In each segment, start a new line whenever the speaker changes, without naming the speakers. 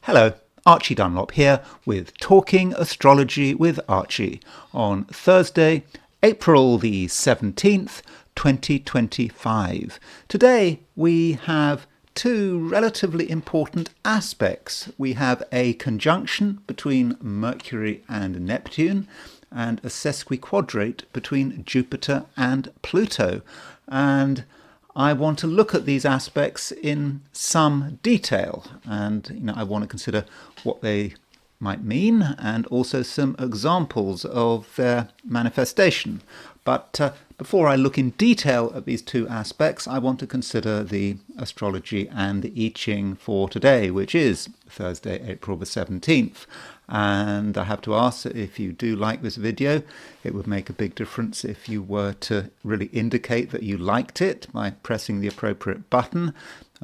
Hello, Archie Dunlop here with Talking Astrology with Archie on Thursday, April the 17th, 2025. Today we have two relatively important aspects. We have a conjunction between Mercury and Neptune and a sesquiquadrate between Jupiter and Pluto. And I want to look at these aspects in some detail, and I want to consider what they might mean and also some examples of their manifestation. But before I look in detail at these two aspects, I want to consider the astrology and the I Ching for today, which is Thursday, April the 17th. And I have to ask, if you do like this video, it would make a big difference if you were to really indicate that you liked it by pressing the appropriate button.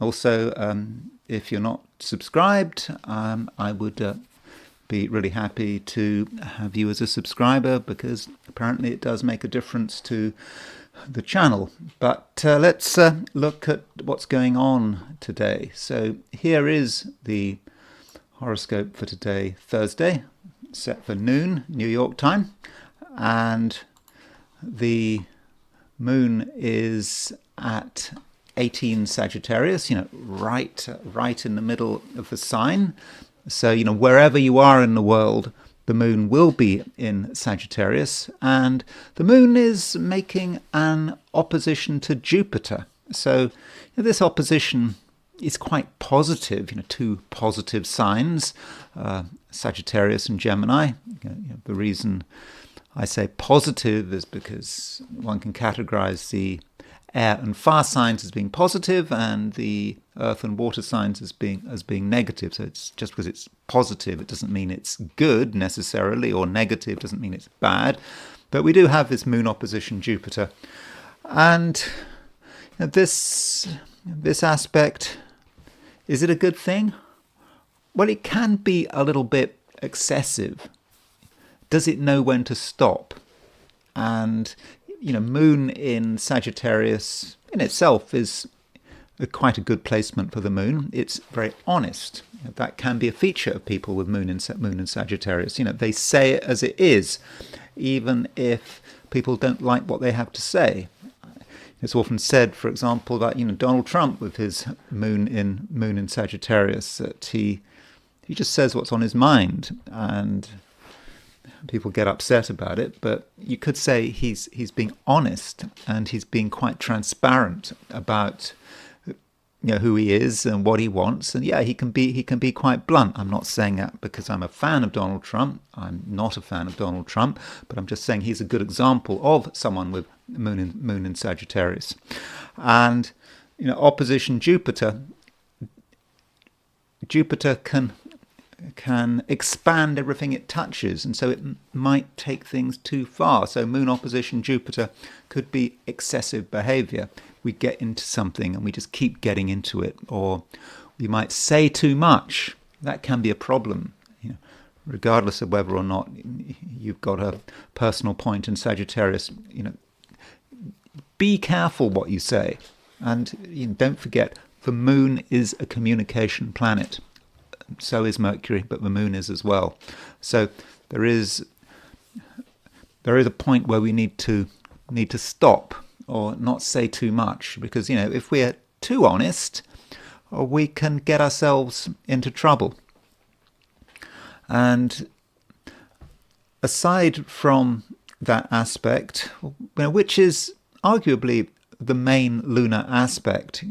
Also, if you're not subscribed, I would be really happy to have you as a subscriber, because apparently it does make a difference to the channel. But let's look at what's going on today. So here is the horoscope for today, Thursday, set for noon, New York time, and the moon is at 18 Sagittarius, right in the middle of the sign. So, wherever you are in the world, the moon will be in Sagittarius, and the moon is making an opposition to Jupiter. So this opposition is quite positive, two positive signs, Sagittarius and Gemini. The reason I say positive is because one can categorize the air and fire signs as being positive and the earth and water signs as being negative. So it's just because it's positive, it doesn't mean it's good necessarily, or negative doesn't mean it's bad. But we do have this moon opposition Jupiter, and this aspect, is it a good thing? Well, it can be a little bit excessive. Does it know when to stop? And moon in Sagittarius in itself is quite a good placement for the moon. It's very honest. That can be a feature of people with moon in Sagittarius. They say it as it is, even if people don't like what they have to say. It's often said, for example, that Donald Trump, with his moon in Sagittarius, that he just says what's on his mind, and people get upset about it. But you could say he's being honest, and he's being quite transparent about who he is and what he wants. And he can be quite blunt. I'm not saying that because I'm a fan of Donald Trump. I'm not a fan of Donald Trump, but I'm just saying he's a good example of someone with moon in Sagittarius. And opposition Jupiter can expand everything it touches, and so it might take things too far. So moon opposition Jupiter could be excessive behavior. We get into something and we just keep getting into it, or we might say too much. That can be a problem, regardless of whether or not you've got a personal point in Sagittarius. Be careful what you say, and don't forget, the moon is a communication planet. So is Mercury, but the moon is as well. So there is a point where we need to stop or not say too much, because if we're too honest, we can get ourselves into trouble. And aside from that aspect, which is arguably the main lunar aspect,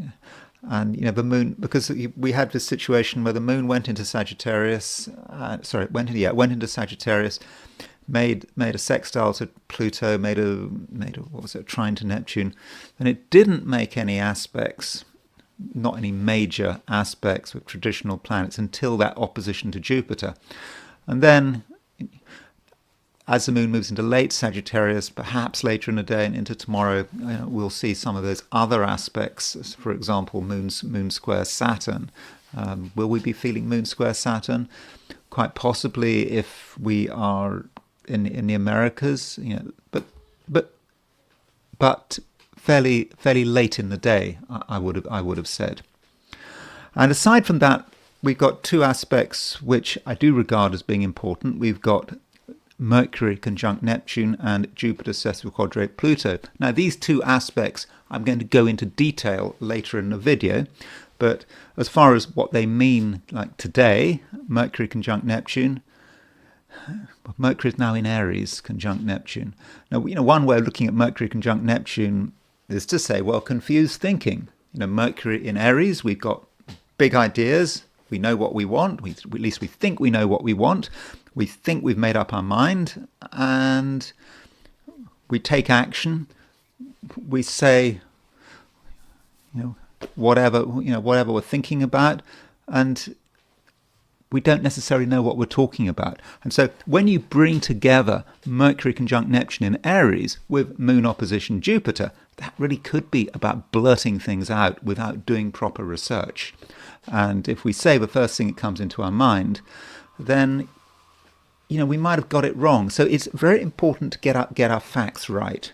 and the moon, because we had this situation where the moon went into Sagittarius, went into Sagittarius, made a sextile to Pluto, made a trine to Neptune, and it didn't make any aspects, not any major aspects with traditional planets until that opposition to Jupiter. And then, as the moon moves into late Sagittarius, perhaps later in the day and into tomorrow, we'll see some of those other aspects. For example, moon square Saturn. Will we be feeling moon square Saturn? Quite possibly, if we are in the Americas, but fairly late in the day, I would have said. And aside from that we've got two aspects which I do regard as being important. We've got Mercury conjunct Neptune and Jupiter sesquiquadrate Pluto. Now, these two aspects I'm going to go into detail later in the video, but as far as what they mean, like today, Mercury conjunct Neptune, Mercury is now in Aries conjunct Neptune. Now, one way of looking at Mercury conjunct Neptune is to say, well, confused thinking. Mercury in Aries, we've got big ideas. We know what we want. At least we think we know what we want. We think we've made up our mind, and we take action. We say, whatever we're thinking about, and we don't necessarily know what we're talking about. And so when you bring together Mercury conjunct Neptune in Aries with Moon opposition Jupiter, that really could be about blurting things out without doing proper research. And if we say the first thing that comes into our mind, then we might have got it wrong. So it's very important to get our facts right.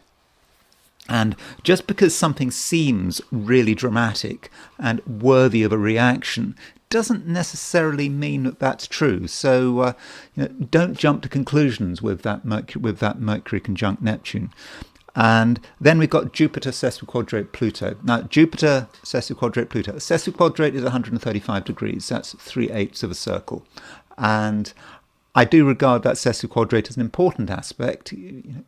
And just because something seems really dramatic and worthy of a reaction doesn't necessarily mean that that's true. So don't jump to conclusions with that Mercury conjunct Neptune. And then we've got Jupiter sesquiquadrate Pluto. Now, Jupiter sesquiquadrate Pluto. Sesquiquadrate is 135 degrees. That's 3/8 of a circle. And I do regard that sesquiquadrate as an important aspect.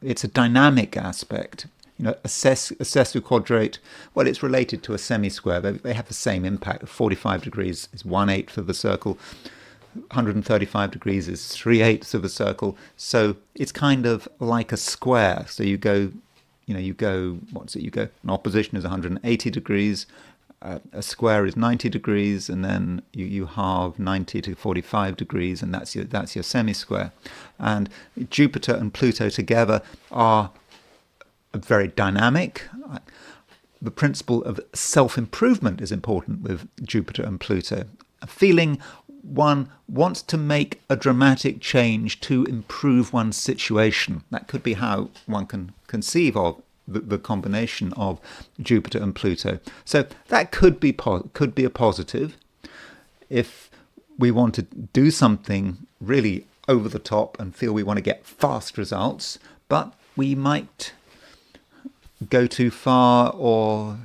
It's a dynamic aspect. A sesquiquadrate, well, it's related to a semi-square. They have the same impact. 45 degrees is 1/8 of the circle. 135 degrees is 3/8 of a circle. So it's kind of like a square. So you go, an opposition is 180 degrees. A square is 90 degrees, and then you halve 90 to 45 degrees, and that's your semi-square. And Jupiter and Pluto together are very dynamic. The principle of self-improvement is important with Jupiter and Pluto. A feeling one wants to make a dramatic change to improve one's situation. That could be how one can conceive of the combination of Jupiter and Pluto. So that could be a positive. If we want to do something really over the top and feel we want to get fast results, but we might go too far, or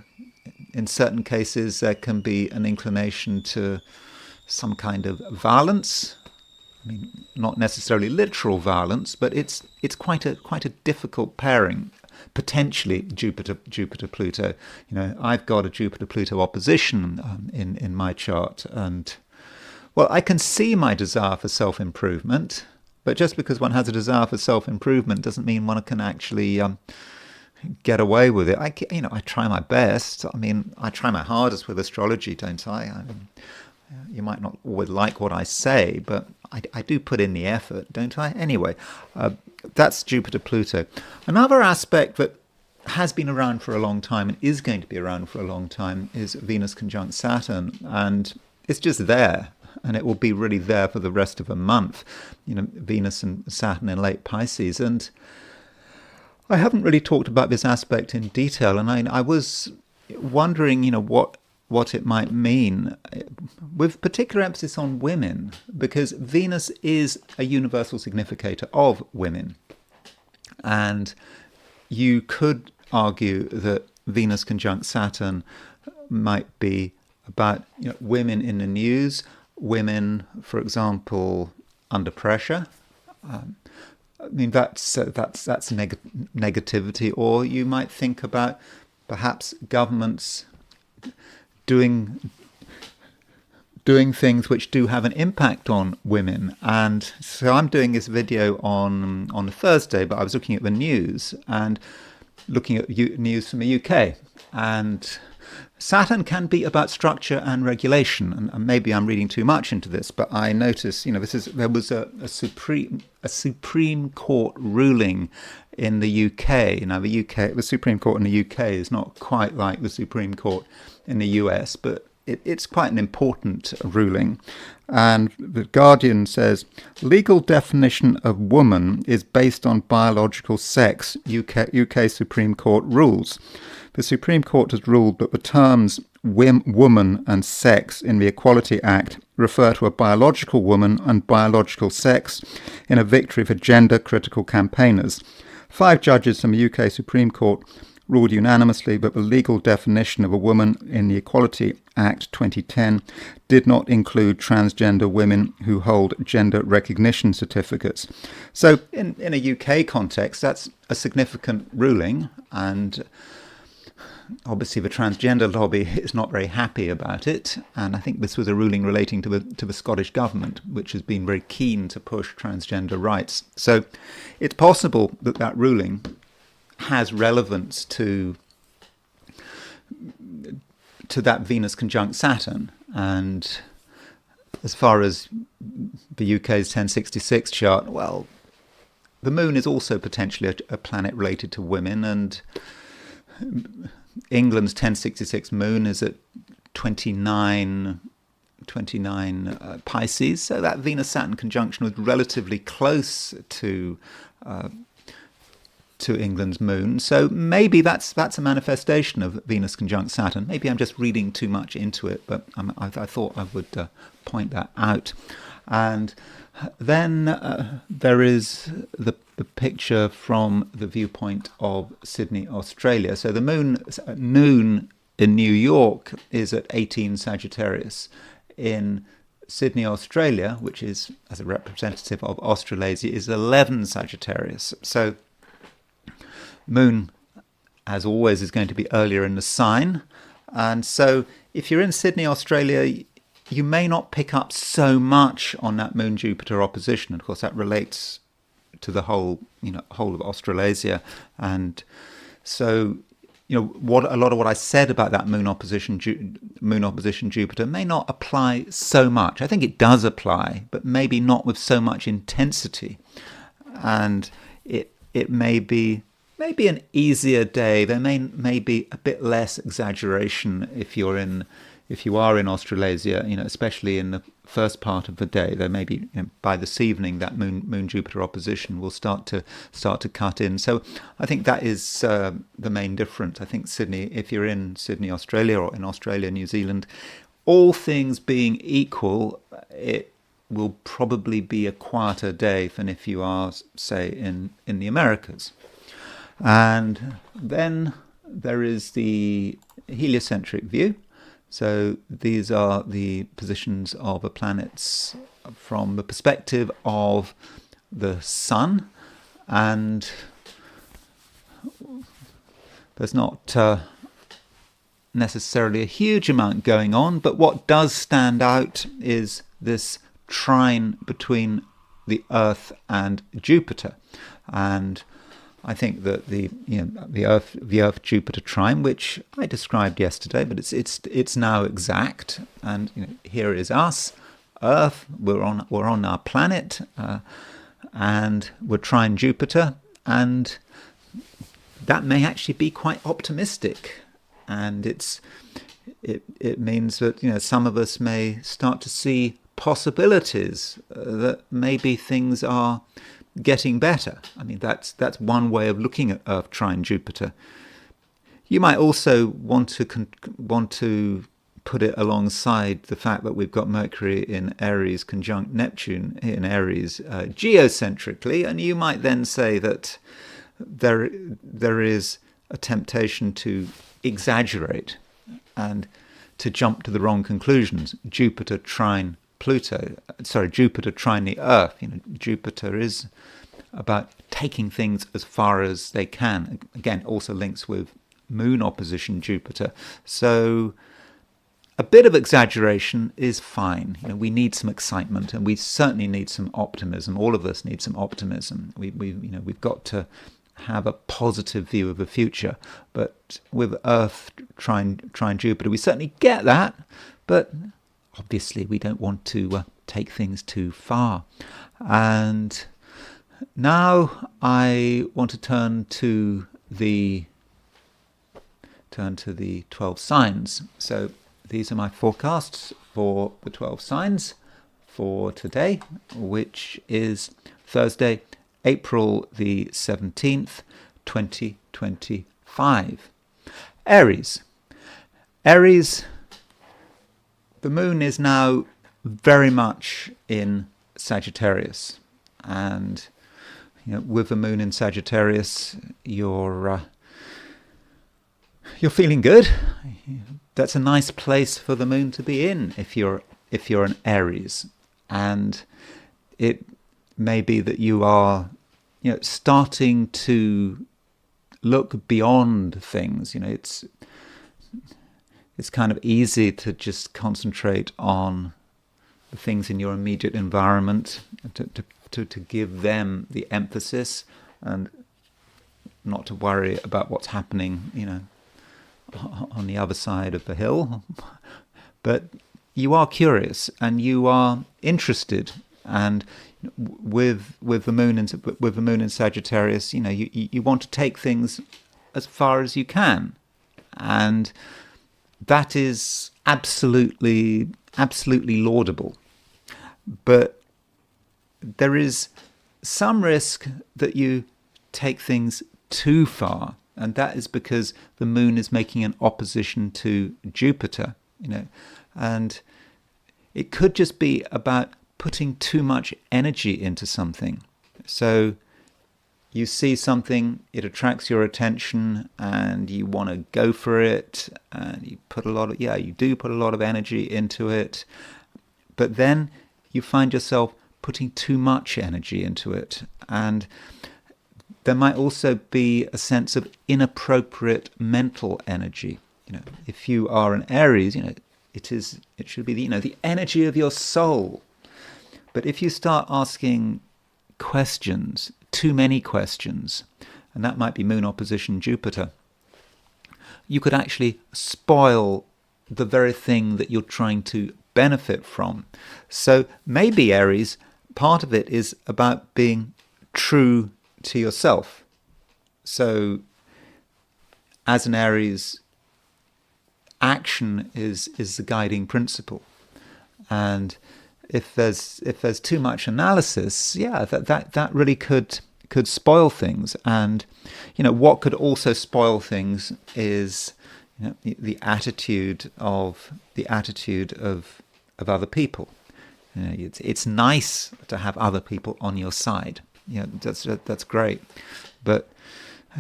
in certain cases there can be an inclination to some kind of violence. I mean, not necessarily literal violence, but it's quite a difficult pairing. Potentially Jupiter-Pluto. I've got a Jupiter-Pluto opposition in my chart, and well, I can see my desire for self-improvement, but just because one has a desire for self-improvement doesn't mean one can actually get away with it. I try my best. I mean, I try my hardest with astrology, don't I? You might not always like what I say, but I do put in the effort, don't I? Anyway, that's Jupiter-Pluto. Another aspect that has been around for a long time and is going to be around for a long time is Venus conjunct Saturn, and it's just there, and it will be really there for the rest of the month. Venus and Saturn in late Pisces, and I haven't really talked about this aspect in detail, and I was wondering, what it might mean, with particular emphasis on women, because Venus is a universal significator of women. And you could argue that Venus conjunct Saturn might be about women in the news, women, for example, under pressure. I mean, that's negativity. Or you might think about perhaps governments doing things which do have an impact on women. And so I'm doing this video on a Thursday, but I was looking at the news and looking at news from the UK. And Saturn can be about structure and regulation, and maybe I'm reading too much into this, but I noticed, there was a Supreme Court ruling in the UK. Now, the Supreme Court in the UK is not quite like the Supreme Court in the US, but it's quite an important ruling. And the Guardian says, legal definition of woman is based on biological sex, UK Supreme Court rules. The Supreme Court has ruled that the terms woman and sex in the Equality Act refer to a biological woman and biological sex in a victory for gender-critical campaigners. 5 judges from the UK Supreme Court ruled unanimously that the legal definition of a woman in the Equality Act 2010 did not include transgender women who hold gender recognition certificates. So in a UK context, that's a significant ruling, and obviously the transgender lobby is not very happy about it, and I think this was a ruling relating to the Scottish government, which has been very keen to push transgender rights. So it's possible that that ruling has relevance to that Venus conjunct Saturn. And as far as the UK's 1066 chart, well, the moon is also potentially a planet related to women, and England's 1066 moon is at 29 Pisces, so that Venus-Saturn conjunction was relatively close to England's moon. So maybe that's a manifestation of Venus conjunct Saturn. Maybe I'm just reading too much into it, but I thought I would point that out. And then there is the picture from the viewpoint of Sydney, Australia. So the moon at noon in New York is at 18 Sagittarius. In Sydney, Australia, which is as a representative of Australasia, is 11 Sagittarius. So moon, as always, is going to be earlier in the sign. And so if you're in Sydney, Australia, you may not pick up so much on that Moon-Jupiter opposition. Of course, that relates to the whole of Australasia. And so, a lot of what I said about that Moon opposition Jupiter may not apply so much. I think it does apply, but maybe not with so much intensity. And it may be an easier day. There may be a bit less exaggeration if you are in Australasia, especially in the first part of the day. There may be, by this evening, that Moon-Jupiter opposition will start to cut in. So I think that is the main difference. I think Sydney, if you're in Sydney, Australia, or in Australia, New Zealand, all things being equal, it will probably be a quieter day than if you are, say, in the Americas. And then there is the heliocentric view. So these are the positions of the planets from the perspective of the Sun, and there's not necessarily a huge amount going on, but what does stand out is this trine between the Earth and Jupiter. And I think that the Earth Jupiter trine, which I described yesterday, but it's now exact. And here is us, Earth. We're on our planet, and we're trine Jupiter, and that may actually be quite optimistic. And it means that some of us may start to see possibilities that maybe things are getting better. I mean, that's one way of looking at Earth trine Jupiter. You might also want to put it alongside the fact that we've got Mercury in Aries conjunct Neptune in Aries geocentrically, and you might then say that there is a temptation to exaggerate and to jump to the wrong conclusions. Jupiter trine the Earth. Jupiter is about taking things as far as they can. Again, also links with Moon opposition Jupiter. So a bit of exaggeration is fine. We need some excitement, and we certainly need some optimism. All of us need some optimism. We've got to have a positive view of the future. But with Earth trine Jupiter, we certainly get that, but obviously we don't want to take things too far. And now I want to turn to the 12 signs. So these are my forecasts for the 12 signs for today, which is Thursday, April the 17th, 2025. Aries. Aries, the moon is now very much in Sagittarius, and with the moon in Sagittarius, you're feeling good. That's a nice place for the moon to be in if you're an Aries, and it may be that you are starting to look beyond things. It's kind of easy to just concentrate on the things in your immediate environment, to give them the emphasis and not to worry about what's happening, on the other side of the hill. But you are curious and you are interested, and with the moon in Sagittarius, you want to take things as far as you can, and that is absolutely laudable. But there is some risk that you take things too far, and that is because the moon is making an opposition to Jupiter, and it could just be about putting too much energy into something. So you see something, it attracts your attention, and you want to go for it, and you put a lot of energy into it, but then you find yourself putting too much energy into it, and there might also be a sense of inappropriate mental energy. If you are an Aries, it should be the energy of your soul. But if you start asking questions, too many questions, and that might be moon opposition Jupiter, you could actually spoil the very thing that you're trying to benefit from. So maybe Aries, part of it is about being true to yourself. So as an Aries, action is the guiding principle, and if there's too much analysis, that really could spoil things. And what could also spoil things is the attitude of other people. It's nice to have other people on your side. That's great. But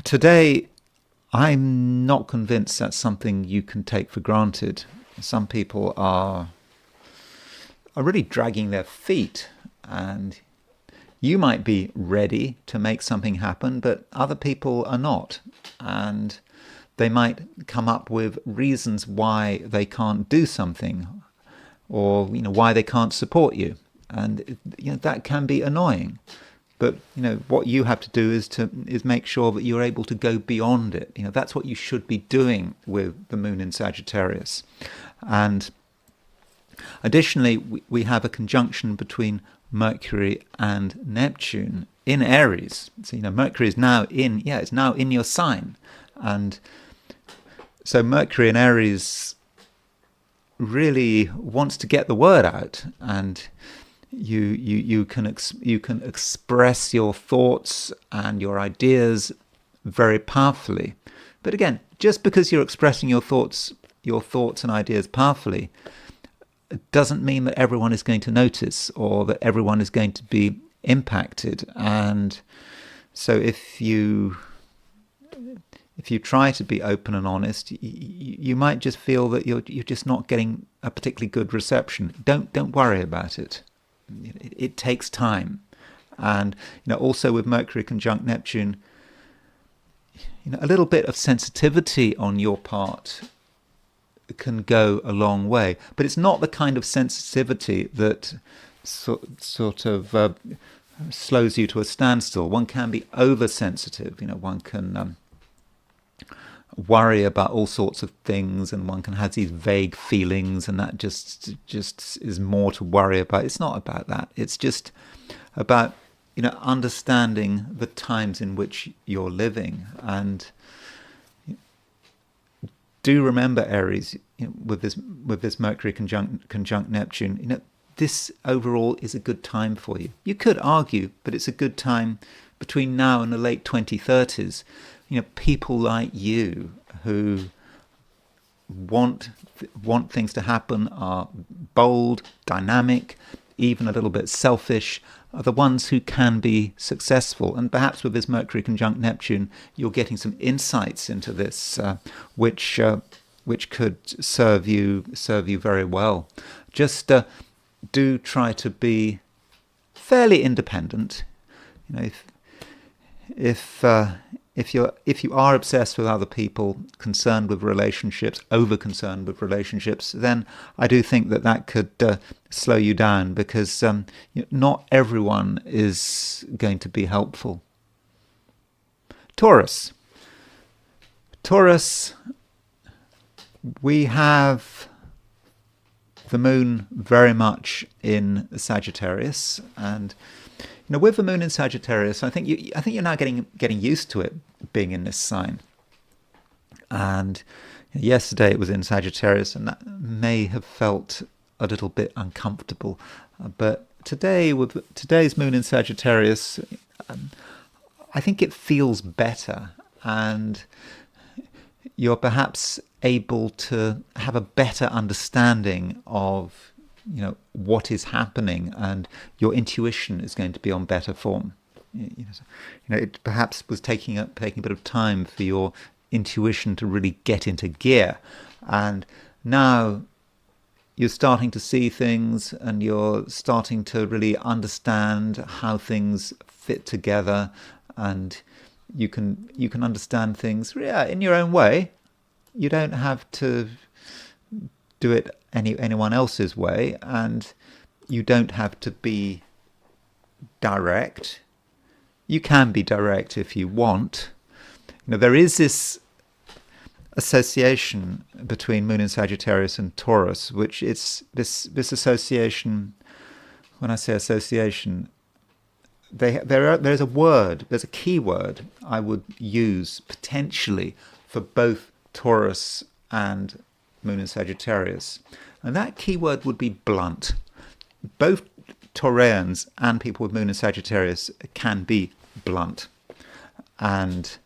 today, I'm not convinced that's something you can take for granted. Some people are really dragging their feet, and you might be ready to make something happen, but other people are not, and they might come up with reasons why they can't do something, or why they can't support you, and that can be annoying. But what you have to do is make sure that you're able to go beyond it. That's what you should be doing with the moon in Sagittarius. And additionally, we have a conjunction between Mercury and Neptune in Aries. So Mercury is now in your sign, and so Mercury in Aries really wants to get the word out, and you can express your thoughts and your ideas very powerfully. But again, just because you're expressing your thoughts and ideas powerfully, it doesn't mean that everyone is going to notice or that everyone is going to be impacted. And so if you try to be open and honest, you might just feel that you're just not getting a particularly good reception. Don't worry about it. It takes time. And also with Mercury conjunct Neptune, a little bit of sensitivity on your part can go a long way, but it's not the kind of sensitivity that sort of slows you to a standstill. One can be oversensitive. One can worry about all sorts of things, and one can have these vague feelings, and that just is more to worry about. It's not about that. It's just about understanding the times in which you're living. And do remember, Aries, with this Mercury conjunct Neptune, this overall is a good time for you. You could argue, but it's a good time between now and the late 2030s. People like you who want things to happen, are bold, dynamic, even a little bit selfish, are the ones who can be successful. And perhaps with this Mercury conjunct Neptune, you're getting some insights into this, which could serve you very well. Just do try to be fairly independent. If you are obsessed with other people, concerned with relationships, over concerned with relationships, then I do think that could slow you down, because not everyone is going to be helpful. Taurus, we have the moon very much in Sagittarius, and with the moon in Sagittarius, I think you're now getting used to it being in this sign. And yesterday it was in Sagittarius, and that may have felt a little bit uncomfortable. But today, with today's moon in Sagittarius, I think it feels better, and you're perhaps able to have a better understanding of what is happening, and your intuition is going to be on better form. It perhaps was taking a bit of time for your intuition to really get into gear, and now you're starting to see things, and you're starting to really understand how things fit together, and you can understand things in your own way. You don't have to do it anyone else's way, and you don't have to be direct. You can be direct if you want. There is this association between Moon in Sagittarius and Taurus, which it's this association. When I say association, there's a key word I would use potentially for both Taurus and Moon in Sagittarius, and that keyword would be blunt. Both Taurians and people with Moon in Sagittarius can be blunt, and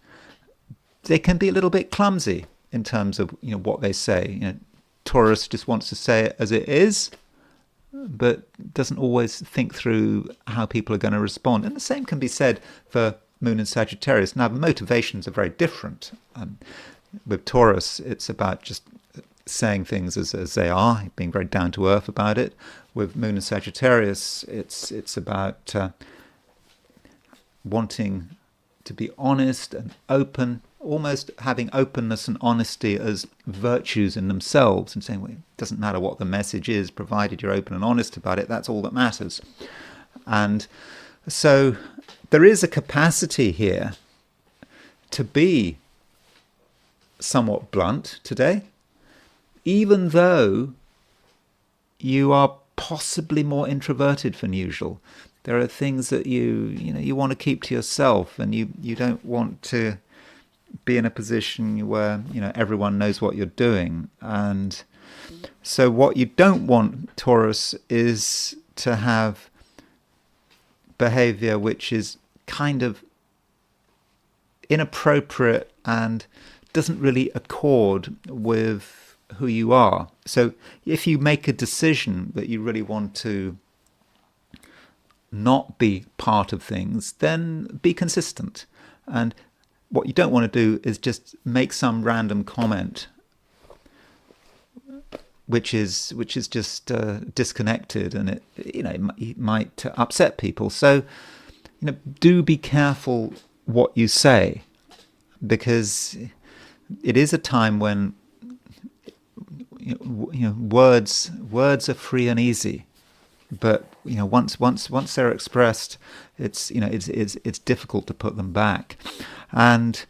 they can be a little bit clumsy in terms of what they say. Taurus just wants to say it as it is, but doesn't always think through how people are going to respond. And the same can be said for Moon in Sagittarius. Now, the motivations are very different. With Taurus, it's about just saying things as they are, being very down to earth about it. With Moon in Sagittarius, it's about wanting to be honest and open, almost having openness and honesty as virtues in themselves, and saying, well, it doesn't matter what the message is, provided you're open and honest about it, that's all that matters. And so there is a capacity here to be somewhat blunt today, even though you are possibly more introverted than usual. There are things that you want to keep to yourself, and you don't want to be in a position where everyone knows what you're doing. And so what you don't want, Taurus, is to have behavior which is kind of inappropriate and doesn't really accord with who you are. So if you make a decision that you really want to not be part of things, then be consistent. And what you don't want to do is just make some random comment which is just disconnected, and it might upset people. So do be careful what you say, because it is a time when words are free and easy, but once they're expressed, it's difficult to put them back. And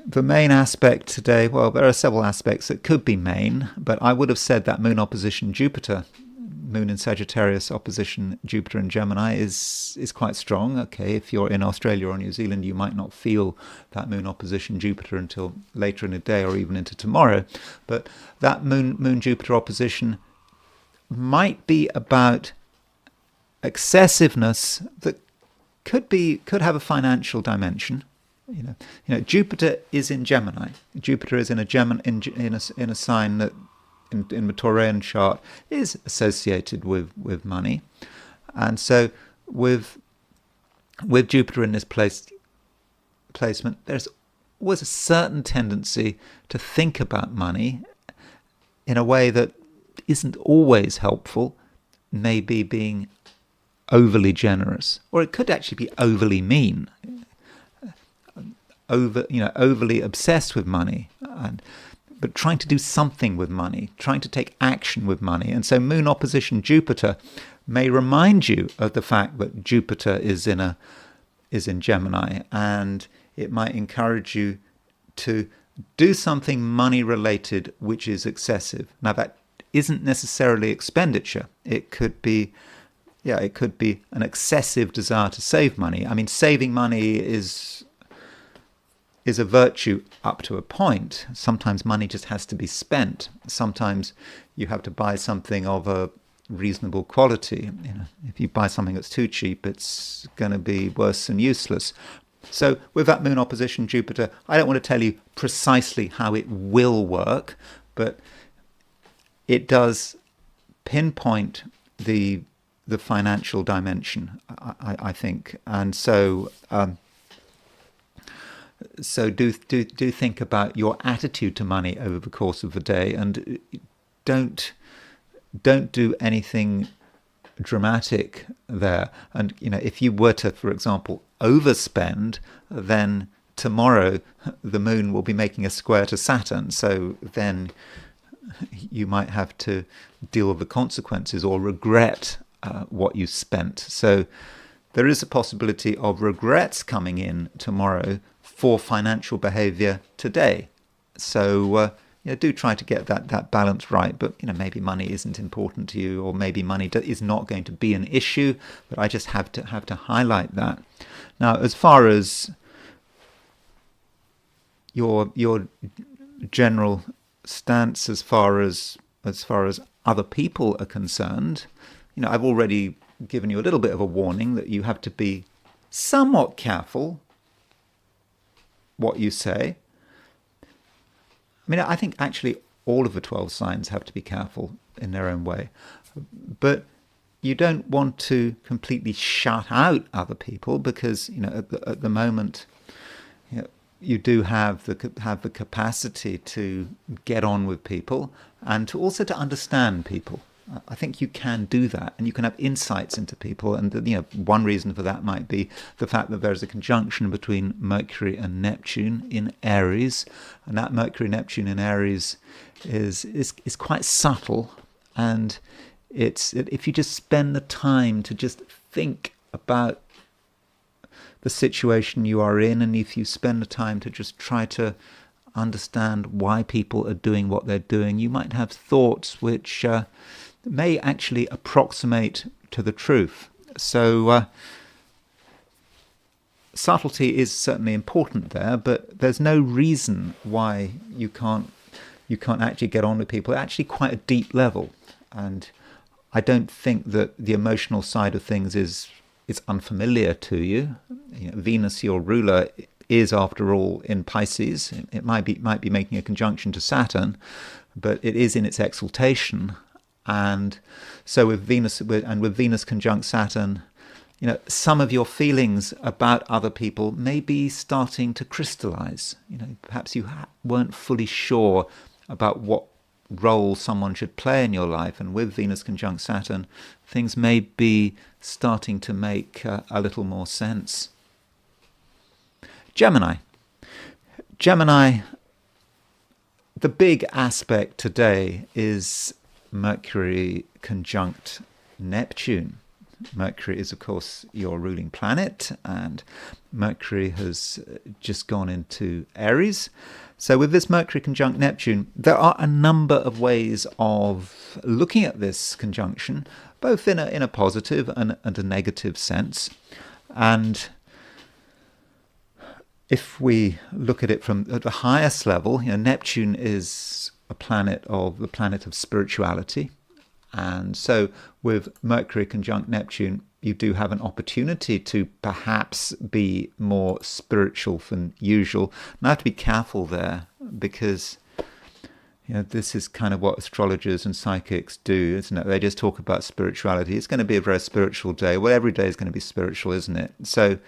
the main aspect today, well, there are several aspects that could be main, but I would have said that Moon opposition Jupiter, Moon in Sagittarius opposition Jupiter in Gemini is quite strong. Okay, if you're in Australia or New Zealand, you might not feel that Moon opposition Jupiter until later in the day or even into tomorrow. But that Moon Jupiter opposition might be about excessiveness that could have a financial dimension. Jupiter is in Gemini. Jupiter is in a sign that in the Taurian chart is associated with money, and so with Jupiter in this placement, there's always a certain tendency to think about money in a way that isn't always helpful, maybe being overly generous, or it could actually be overly mean, overly obsessed with money, but trying to do something with money, trying to take action with money. And so Moon opposition Jupiter may remind you of the fact that Jupiter is in Gemini, and it might encourage you to do something money related which is excessive. Now that isn't necessarily expenditure. It could be an excessive desire to save money. I mean, saving money is a virtue up to a point. Sometimes money just has to be spent. Sometimes you have to buy something of a reasonable quality. If you buy something that's too cheap, it's going to be worse than useless. So with that Moon opposition Jupiter, I don't want to tell you precisely how it will work, but it does pinpoint the financial dimension, I think. And so do think about your attitude to money over the course of the day, and don't do anything dramatic there. And if you were to, for example, overspend, then tomorrow the Moon will be making a square to Saturn, so then you might have to deal with the consequences or regret what you spent. So there is a possibility of regrets coming in tomorrow for financial behavior today. So do try to get that balance right. But maybe money isn't important to you, or maybe money is not going to be an issue. But I just have to highlight that. Now, as far as your general stance, as far as other people are concerned, I've already given you a little bit of a warning that you have to be somewhat careful what you say. I mean, I think actually all of the 12 signs have to be careful in their own way, but you don't want to completely shut out other people, because at the moment you do have the capacity to get on with people and to also to understand people. I think you can do that, and you can have insights into people. And one reason for that might be the fact that there's a conjunction between Mercury and Neptune in Aries, and that Mercury-Neptune in Aries is quite subtle. And if you just spend the time to just think about the situation you are in, and if you spend the time to just try to understand why people are doing what they're doing, you might have thoughts which may actually approximate to the truth. So subtlety is certainly important there, but there's no reason why you can't actually get on with people at actually quite a deep level. And I don't think that the emotional side of things is unfamiliar to you. Venus, your ruler, is after all in Pisces. It might be making a conjunction to Saturn, but it is in its exaltation. And so with Venus conjunct Saturn, some of your feelings about other people may be starting to crystallize. Perhaps you weren't fully sure about what role someone should play in your life, and with Venus conjunct Saturn, things may be starting to make a little more sense. Gemini, the big aspect today is Mercury conjunct Neptune. Mercury is, of course, your ruling planet, and Mercury has just gone into Aries. So with this Mercury conjunct Neptune, there are a number of ways of looking at this conjunction, both in a positive and a negative sense. And if we look at it from the highest level, Neptune is the planet of spirituality. And so with Mercury conjunct Neptune, you do have an opportunity to perhaps be more spiritual than usual. And I have to be careful there, because this is kind of what astrologers and psychics do, isn't it? They just talk about spirituality. It's going to be a very spiritual day. Well, every day is going to be spiritual, isn't it? So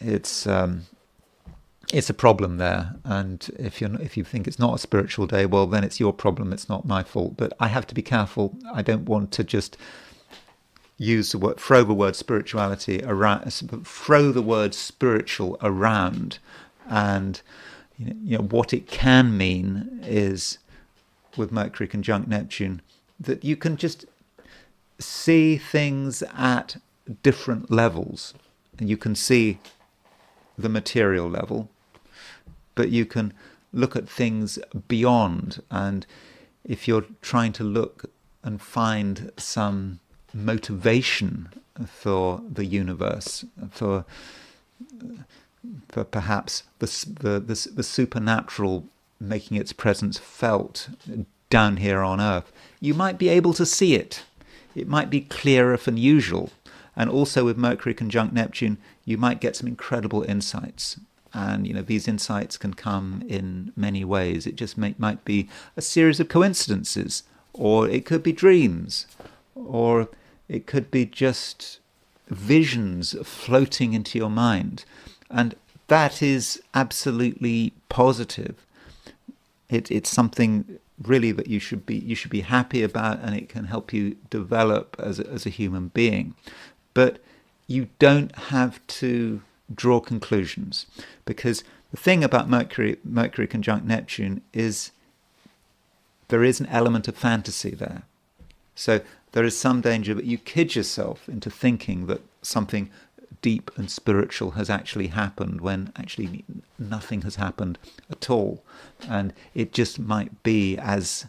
it's a problem there. And if you think it's not a spiritual day, well, then it's your problem. It's not my fault. But I have to be careful. I don't want to just throw the word spirituality around, throw the word spiritual around, and what it can mean is, with Mercury conjunct Neptune, that you can just see things at different levels. And you can see the material level, but you can look at things beyond. And if you're trying to look and find some motivation for the universe, for perhaps the supernatural making its presence felt down here on Earth, you might be able to see it. It might be clearer than usual. And also with Mercury conjunct Neptune, you might get some incredible insights. And these insights can come in many ways. It just might be a series of coincidences, or it could be dreams, or it could be just visions floating into your mind. And that is absolutely positive. It's something really that you should be happy about, and it can help you develop as a human being. But you don't have to draw conclusions, because the thing about Mercury conjunct Neptune is there is an element of fantasy there. So there is some danger that you kid yourself into thinking that something deep and spiritual has actually happened, when actually nothing has happened at all. And it just might be, as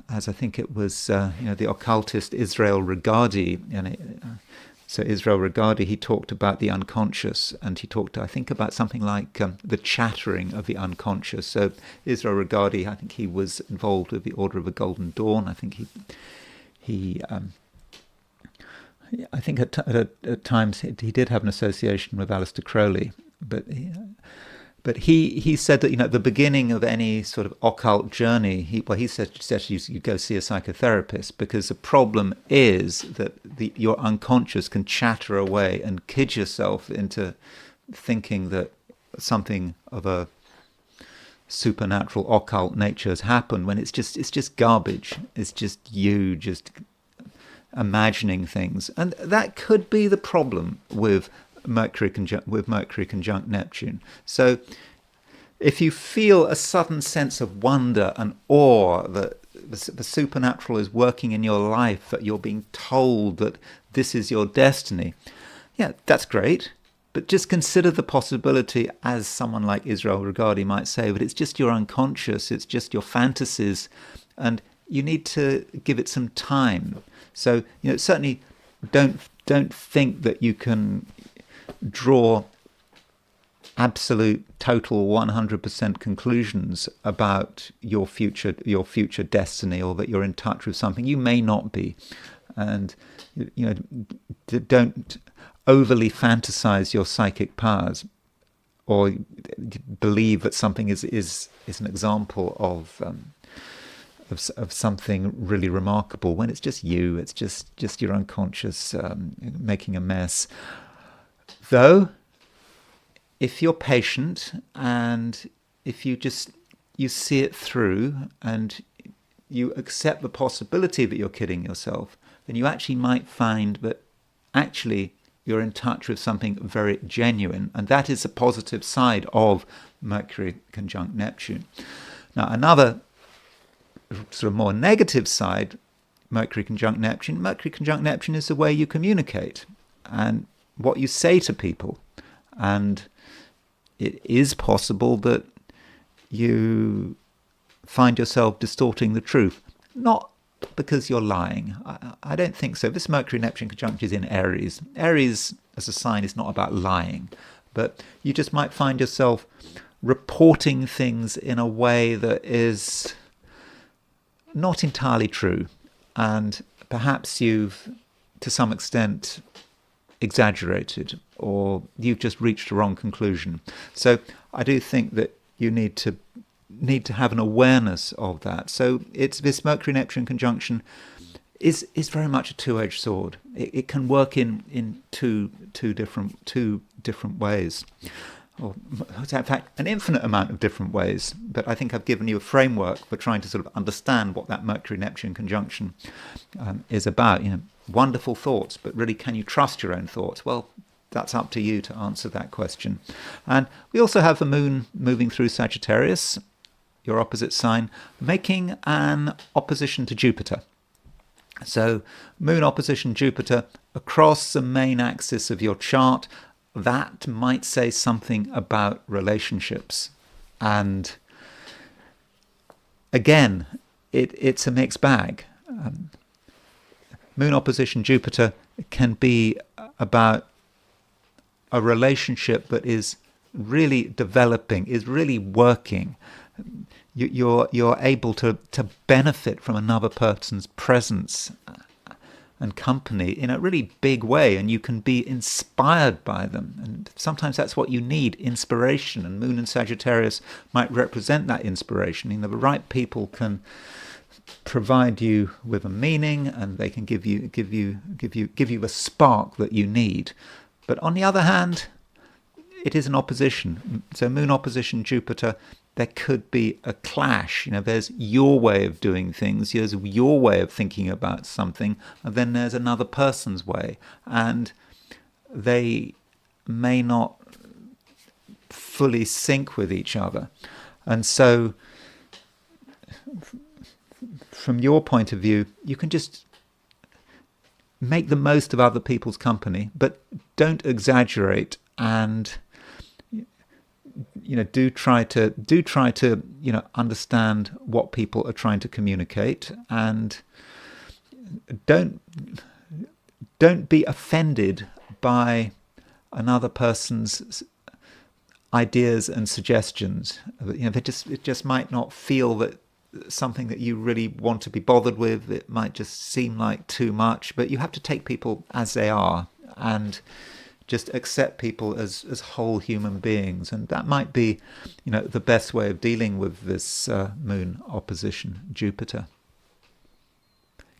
I think it was the occultist Israel Regardie. So Israel Regardie, he talked about the unconscious, and he talked, I think, about something like the chattering of the unconscious. So Israel Regardie, I think he was involved with the Order of the Golden Dawn. I think I think at times he did have an association with Aleister Crowley, but he said that at the beginning of any sort of occult journey, he said you go see a psychotherapist, because the problem is that your unconscious can chatter away and kid yourself into thinking that something of a supernatural occult nature has happened, when it's just garbage. It's just you just imagining things. And that could be the problem with Mercury conjunct Neptune. So if you feel a sudden sense of wonder and awe that the supernatural is working in your life, that you're being told that this is your destiny, yeah, that's great. But just consider the possibility, as someone like Israel Regardie might say, that it's just your unconscious, it's just your fantasies, and you need to give it some time. So, certainly don't think that you can draw absolute, total, 100% conclusions about your future destiny, or that you're in touch with something. You may not be, and don't overly fantasize your psychic powers, or believe that something is an example of something really remarkable, when it's just you, it's just your unconscious making a mess. Though, if you're patient, and if you see it through, and you accept the possibility that you're kidding yourself, then you actually might find that actually you're in touch with something very genuine, and that is the positive side of Mercury conjunct Neptune. Now, another sort of more negative side, Mercury conjunct Neptune is the way you communicate and what you say to people. And it is possible that you find yourself distorting the truth. Not because you're lying. I don't think so. This Mercury-Neptune conjunct is in Aries. Aries as a sign is not about lying, but you just might find yourself reporting things in a way that is not entirely true, and perhaps you've to some extent exaggerated, or you've just reached a wrong conclusion. So I do think that you need to have an awareness of that. So it's this Mercury-Neptune conjunction is very much a two-edged sword. It can work in two different ways, or in fact an infinite amount of different ways. But I think I've given you a framework for trying to sort of understand what that Mercury-Neptune conjunction is about. Wonderful thoughts, but really, can you trust your own thoughts? Well, that's up to you to answer that question. And we also have the moon moving through Sagittarius, your opposite sign, making an opposition to Jupiter. So moon opposition Jupiter across the main axis of your chart, that might say something about relationships. And again, it's a mixed bag. Moon opposition Jupiter can be about a relationship that is really developing, is really working. You're able to benefit from another person's presence and company in a really big way, and you can be inspired by them. And sometimes that's what you need, inspiration. And Moon and Sagittarius might represent that inspiration. The right people can provide you with a meaning, and they can give you a spark that you need. But on the other hand, it is an opposition. So Moon opposition Jupiter, there could be a clash. There's your way of doing things, there's your way of thinking about something, and then there's another person's way, and they may not fully sync with each other. And so from your point of view, you can just make the most of other people's company, but don't exaggerate, and do try to understand what people are trying to communicate, and don't be offended by another person's ideas and suggestions. It just might not feel that something that you really want to be bothered with. It might just seem like too much, but you have to take people as they are and just accept people as whole human beings. And that might be the best way of dealing with this moon opposition Jupiter.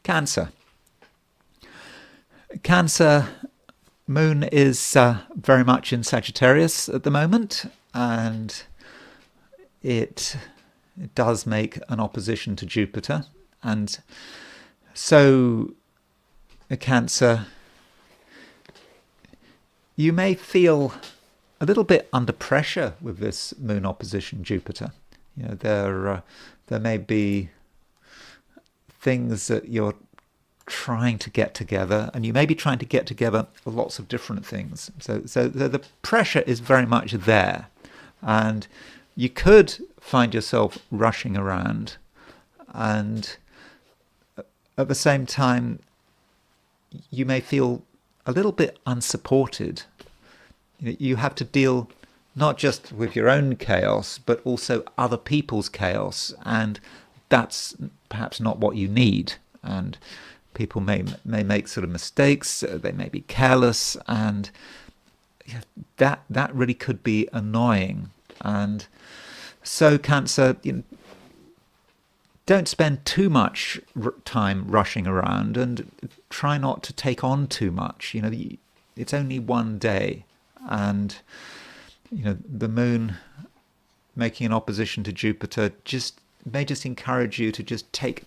Cancer, moon is very much in Sagittarius at the moment, and it does make an opposition to Jupiter. And so Cancer, you may feel a little bit under pressure with this moon opposition Jupiter. There may be things that you're trying to get together, and you may be trying to get together lots of different things. So the pressure is very much there, and you could find yourself rushing around, and at the same time you may feel a little bit unsupported. You have to deal not just with your own chaos, but also other people's chaos, and that's perhaps not what you need. And people may make sort of mistakes, they may be careless, and that really could be annoying. And so Cancer, don't spend too much time rushing around, and try not to take on too much. It's only one day, and the moon making an opposition to Jupiter may encourage you to take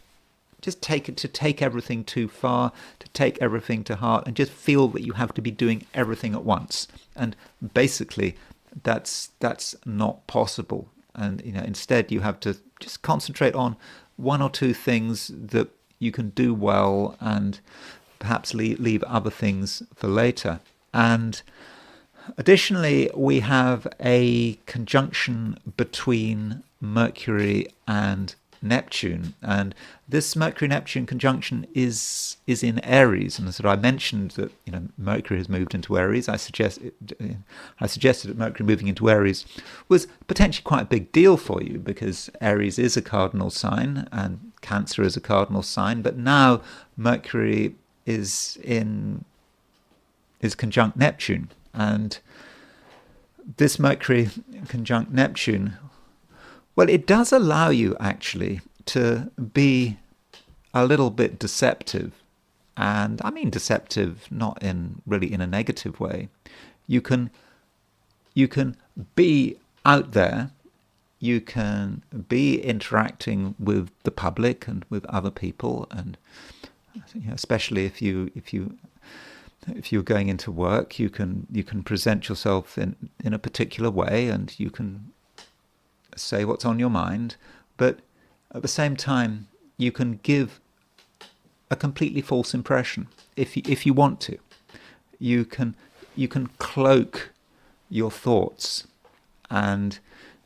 everything too far, to take everything to heart, and just feel that you have to be doing everything at once. And basically, that's not possible. And instead, you have to just concentrate on one or two things that you can do well, and perhaps leave other things for later. And additionally, we have a conjunction between Mercury and Neptune, and this Mercury-Neptune conjunction is in Aries. And so I mentioned that Mercury has moved into Aries. I suggested that Mercury moving into Aries was potentially quite a big deal for you, because Aries is a cardinal sign and Cancer is a cardinal sign. But now Mercury is conjunct Neptune, and this Mercury conjunct Neptune, well, it does allow you actually to be a little bit deceptive. And I mean deceptive not really in a negative way. You can be out there, you can be interacting with the public and with other people, and especially if you're going into work, you can present yourself in a particular way, and you can say what's on your mind, but at the same time you can give a completely false impression if you want to. You can cloak your thoughts, and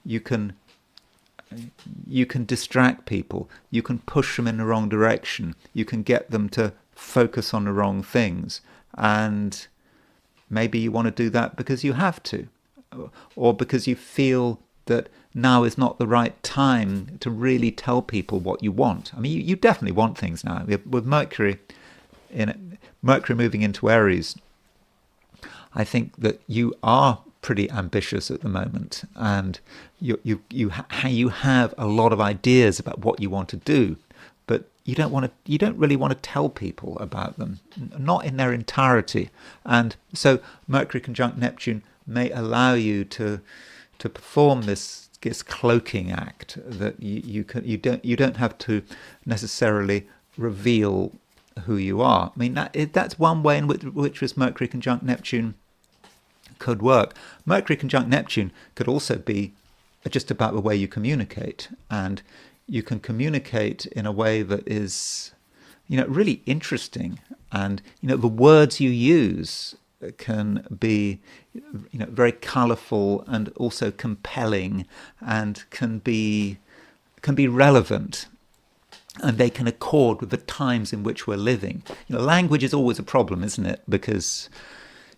you can distract people. You can push them in the wrong direction. You can get them to focus on the wrong things, and maybe you want to do that because you have to, or because you feel that now is not the right time to really tell people what you want. I mean, you definitely want things now. With Mercury moving into Aries, I think that you are pretty ambitious at the moment, and you have a lot of ideas about what you want to do, but you don't really want to tell people about them, not in their entirety. And so Mercury conjunct Neptune may allow you to perform this cloaking act, that you don't have to necessarily reveal who you are. I mean, that's one way in which this Mercury conjunct Neptune could work. Mercury conjunct Neptune could also be just about the way you communicate, and you can communicate in a way that is, really interesting, and the words you use can be very colourful and also compelling, and can be relevant, and they can accord with the times in which we're living. Language is always a problem, isn't it? Because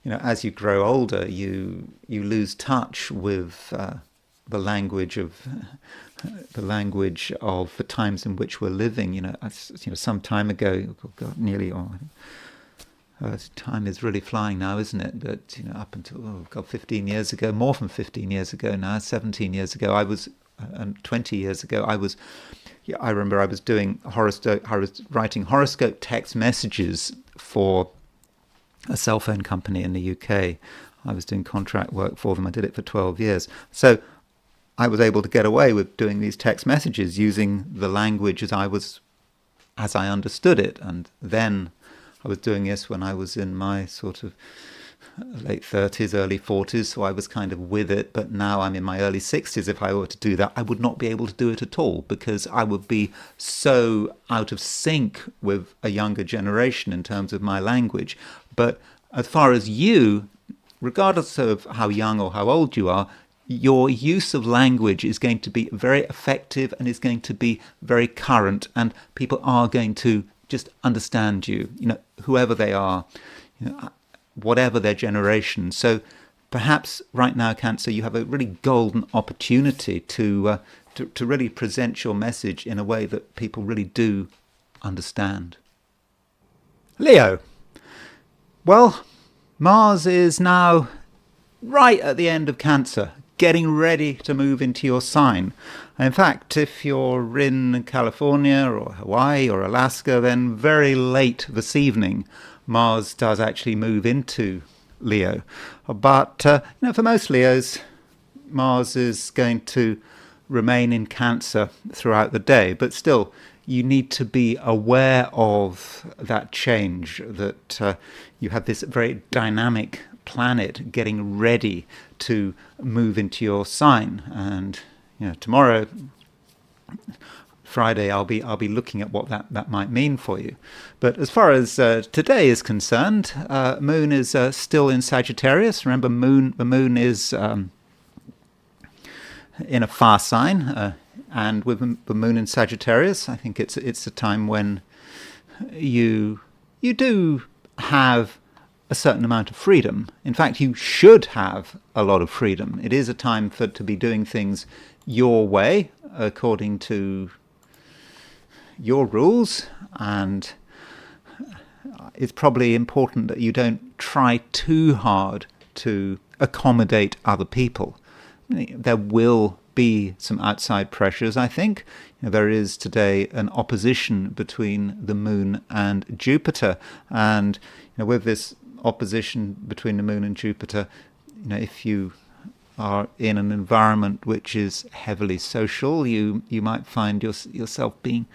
as you grow older, you lose touch with the language of the times in which we're living. Some time ago, time is really flying now, isn't it? But up until 15 years ago, more than 15 years ago now, 17 years ago, and 20 years ago, I remember I was doing horoscope. I was writing horoscope text messages for a cell phone company in the UK. I was doing contract work for them. I did it for 12 years. So I was able to get away with doing these text messages using the language as I understood it. And then I was doing this when I was in my sort of late 30s, early 40s, so I was kind of with it. But now I'm in my early 60s. If I were to do that, I would not be able to do it at all, because I would be so out of sync with a younger generation in terms of my language. But as far as you, regardless of how young or how old you are, your use of language is going to be very effective and is going to be very current, and people are going to just understand you, whoever they are, whatever their generation. So perhaps right now, Cancer, you have a really golden opportunity to really present your message in a way that people really do understand. Leo. Well, Mars is now right at the end of Cancer, getting ready to move into your sign. In fact, if you're in California or Hawaii or Alaska, then very late this evening, Mars does actually move into Leo. But for most Leos, Mars is going to remain in Cancer throughout the day. But still, you need to be aware of that change, that you have this very dynamic planet getting ready to move into your sign. And tomorrow, Friday, I'll be looking at what that might mean for you. But as far as today is concerned, Moon is still in Sagittarius. Remember, the Moon is in a fire sign, and with the Moon in Sagittarius, I think it's a time when you do have a certain amount of freedom. In fact, you should have a lot of freedom. It is a time to be doing things your way, according to your rules. And it's probably important that you don't try too hard to accommodate other people. There will be some outside pressures, I think. There is today an opposition between the Moon and Jupiter, and with this opposition between the Moon and Jupiter, if you are in an environment which is heavily social, you might find yourself being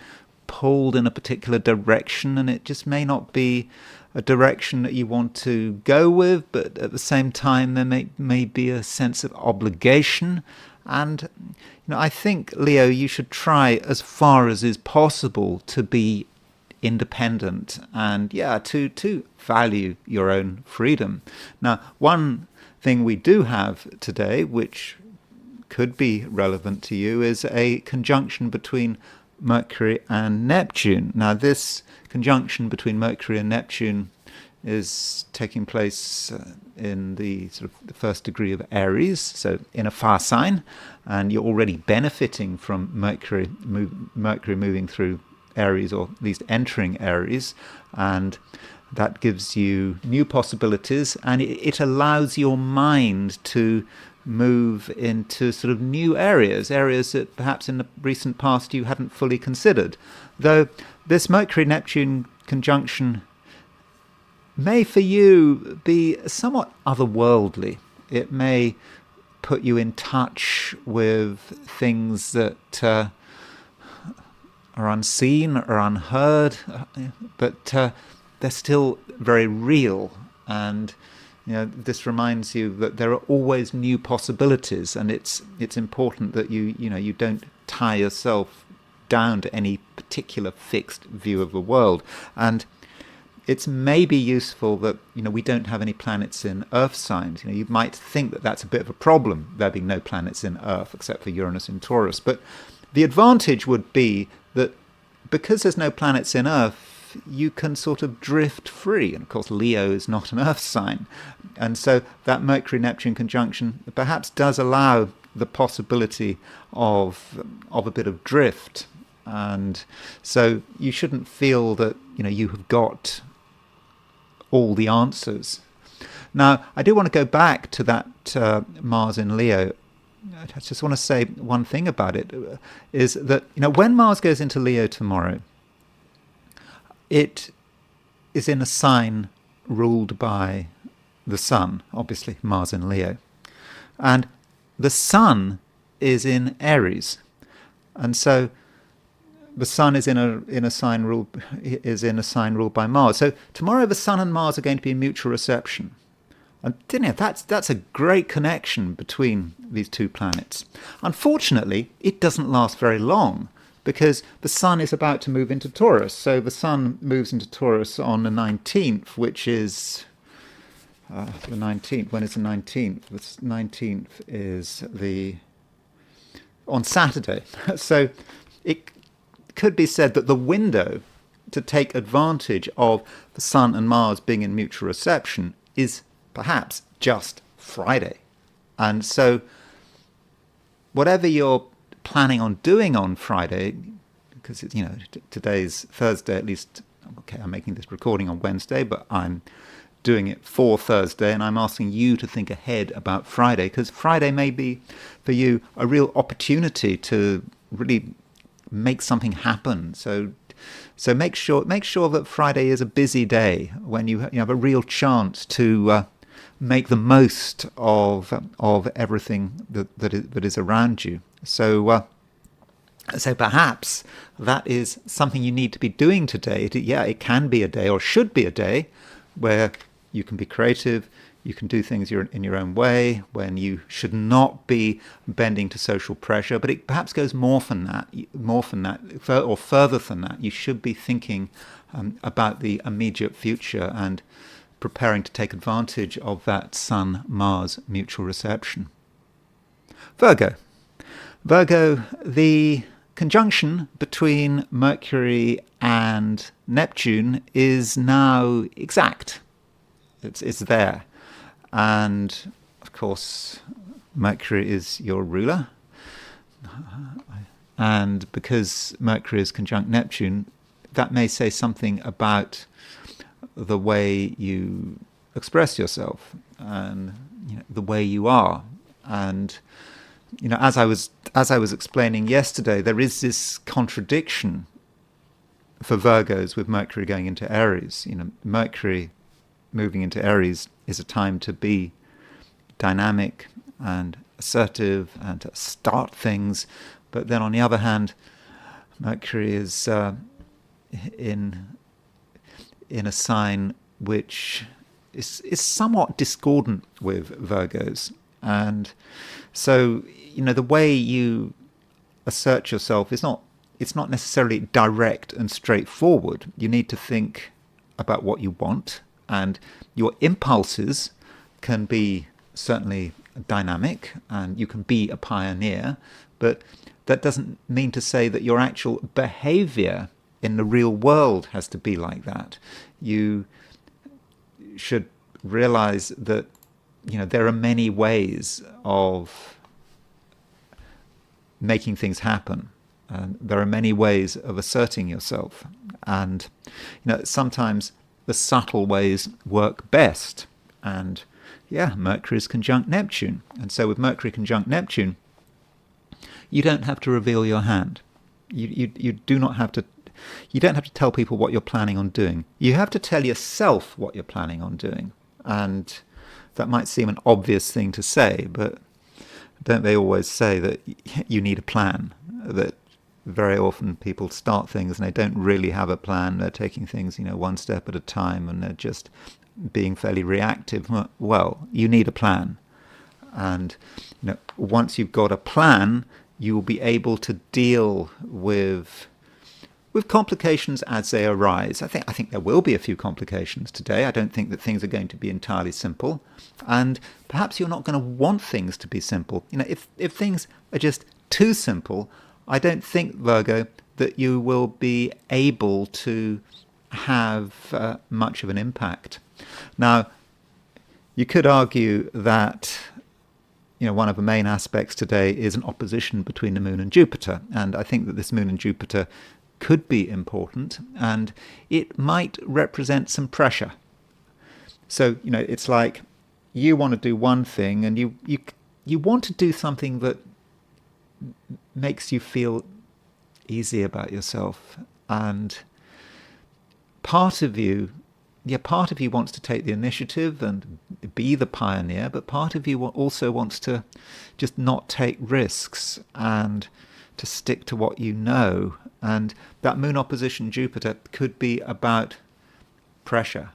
pulled in a particular direction, and it just may not be a direction that you want to go with, but at the same time there may be a sense of obligation. And I think, Leo, you should try as far as is possible to be independent and to value your own freedom. Now, one thing we do have today, which could be relevant to you, is a conjunction between Mercury and Neptune. Now, this conjunction between Mercury and Neptune is taking place in the sort of the first degree of Aries, so in a fire sign, and you're already benefiting from Mercury moving through Aries, or at least entering Aries, and that gives you new possibilities, and it allows your mind to move into sort of new areas that perhaps in the recent past you hadn't fully considered. Though this Mercury-Neptune conjunction may for you be somewhat otherworldly. It may put you in touch with things that are unseen or unheard, but they're still very real. And this reminds you that there are always new possibilities, and it's important that you don't tie yourself down to any particular fixed view of the world. And it's maybe useful that we don't have any planets in Earth signs. You might think that that's a bit of a problem, there being no planets in Earth except for Uranus in Taurus. But the advantage would be that because there's no planets in Earth, you can sort of drift free. And of course, Leo is not an Earth sign. And so that Mercury-Neptune conjunction perhaps does allow the possibility of a bit of drift. And so you shouldn't feel that you have got all the answers. Now, I do want to go back to that Mars in Leo. I just want to say one thing about it, is that when Mars goes into Leo tomorrow, it is in a sign ruled by the Sun, obviously Mars in Leo, and the Sun is in Aries, and so the Sun is in a sign ruled by Mars. So tomorrow the Sun and Mars are going to be in mutual reception. And that's a great connection between these two planets. Unfortunately, it doesn't last very long because the Sun is about to move into Taurus. So the Sun moves into Taurus on the 19th, which is the 19th. When is the 19th? The 19th is on Saturday. So it could be said that the window to take advantage of the Sun and Mars being in mutual reception is perhaps just Friday. And so whatever you're planning on doing on Friday, because today's Thursday, at least, okay, I'm making this recording on Wednesday, but I'm doing it for Thursday, and I'm asking you to think ahead about Friday, because Friday may be for you a real opportunity to really make something happen. So make sure that Friday is a busy day when you have a real chance to make the most of everything that is around you. So perhaps that is something you need to be doing today. It can be a day, or should be a day, where you can be creative. You can do things in your own way, when you should not be bending to social pressure. But it perhaps goes more than that, or further than that. You should be thinking about the immediate future and preparing to take advantage of that Sun-Mars mutual reception. Virgo, the conjunction between Mercury and Neptune is now exact. It's there. And, of course, Mercury is your ruler. And because Mercury is conjunct Neptune, that may say something about the way you express yourself and the way you are. And as I was explaining yesterday, there is this contradiction for Virgos with Mercury going into Aries. Mercury moving into Aries is a time to be dynamic and assertive and to start things, but then on the other hand, Mercury is in a sign which is somewhat discordant with Virgos. And so the way you assert yourself is not necessarily direct and straightforward. You need to think about what you want, and your impulses can be certainly dynamic and you can be a pioneer, but that doesn't mean to say that your actual behavior in the real world has to be like that. You should realize that there are many ways of making things happen, and there are many ways of asserting yourself, and sometimes the subtle ways work best. And Mercury is conjunct Neptune, and so with Mercury conjunct Neptune, you don't have to reveal your hand. You don't have to tell people what you're planning on doing. You have to tell yourself what you're planning on doing. And that might seem an obvious thing to say, but don't they always say that you need a plan? That very often people start things and they don't really have a plan. They're taking things, one step at a time, and they're just being fairly reactive. Well, you need a plan. And once you've got a plan, you will be able to deal with complications as they arise. I think there will be a few complications today. I don't think that things are going to be entirely simple, and perhaps you're not going to want things to be simple. If things are just too simple, I don't think, Virgo, that you will be able to have much of an impact. Now, you could argue that one of the main aspects today is an opposition between the Moon and Jupiter, and I think that this Moon and Jupiter could be important, and it might represent some pressure. So it's like you want to do one thing, and you want to do something that makes you feel easy about yourself, and part of you wants to take the initiative and be the pioneer, but part of you also wants to just not take risks and to stick to what you know. And that Moon opposition Jupiter could be about pressure.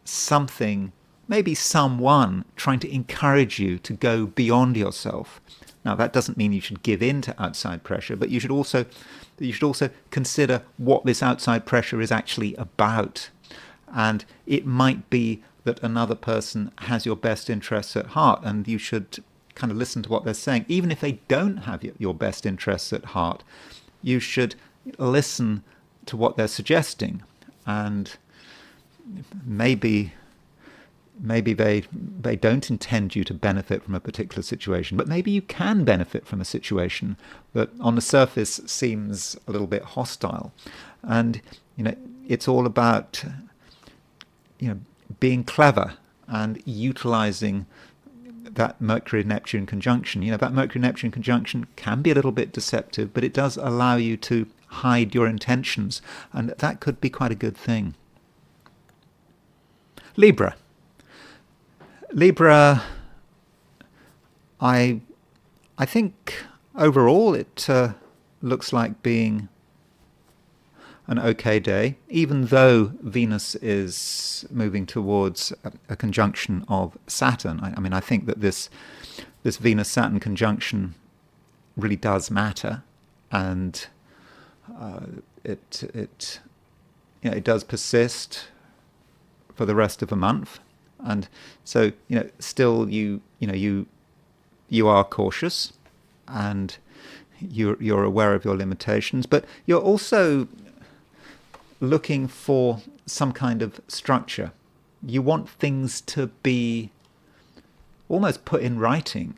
Something, maybe someone trying to encourage you to go beyond yourself. Now, that doesn't mean you should give in to outside pressure, but you should also consider what this outside pressure is actually about. And it might be that another person has your best interests at heart, and you should kind of listen to what they're saying. Even if they don't have your best interests at heart, you should listen to what they're suggesting. And maybe they don't intend you to benefit from a particular situation, but maybe you can benefit from a situation that on the surface seems a little bit hostile. And it's all about being clever and utilizing that Mercury-Neptune conjunction. That Mercury-Neptune conjunction can be a little bit deceptive, but it does allow you to hide your intentions, and that could be quite a good thing. Libra, I think overall it looks like being an okay day, even though Venus is moving towards a conjunction of Saturn. I think that this Venus-Saturn conjunction really does matter, and it does persist for the rest of the month. And so still you are cautious, and you're aware of your limitations, but you're also looking for some kind of structure. You want things to be almost put in writing.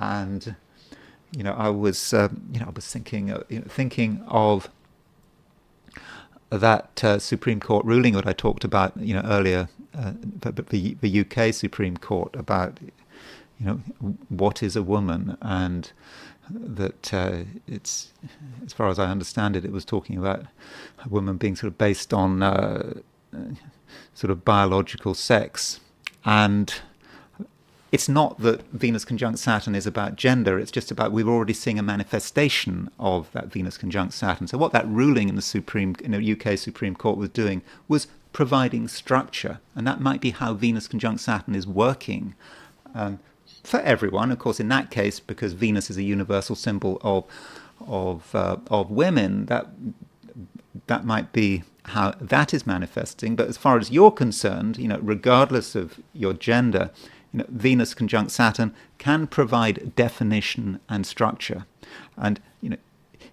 And I was thinking of that Supreme Court ruling that I talked about, earlier, the UK Supreme Court about, what is a woman, and that it's, as far as I understand it, it was talking about a woman being sort of based on sort of biological sex, and it's not that Venus conjunct Saturn is about gender, it's just about we're already seeing a manifestation of that Venus conjunct Saturn. So what that ruling in the UK Supreme Court was doing was providing structure, and that might be how Venus conjunct Saturn is working for everyone. Of course, in that case, because Venus is a universal symbol of women, that might be how that is manifesting. But as far as you're concerned, regardless of your gender, Venus conjunct Saturn can provide definition and structure. And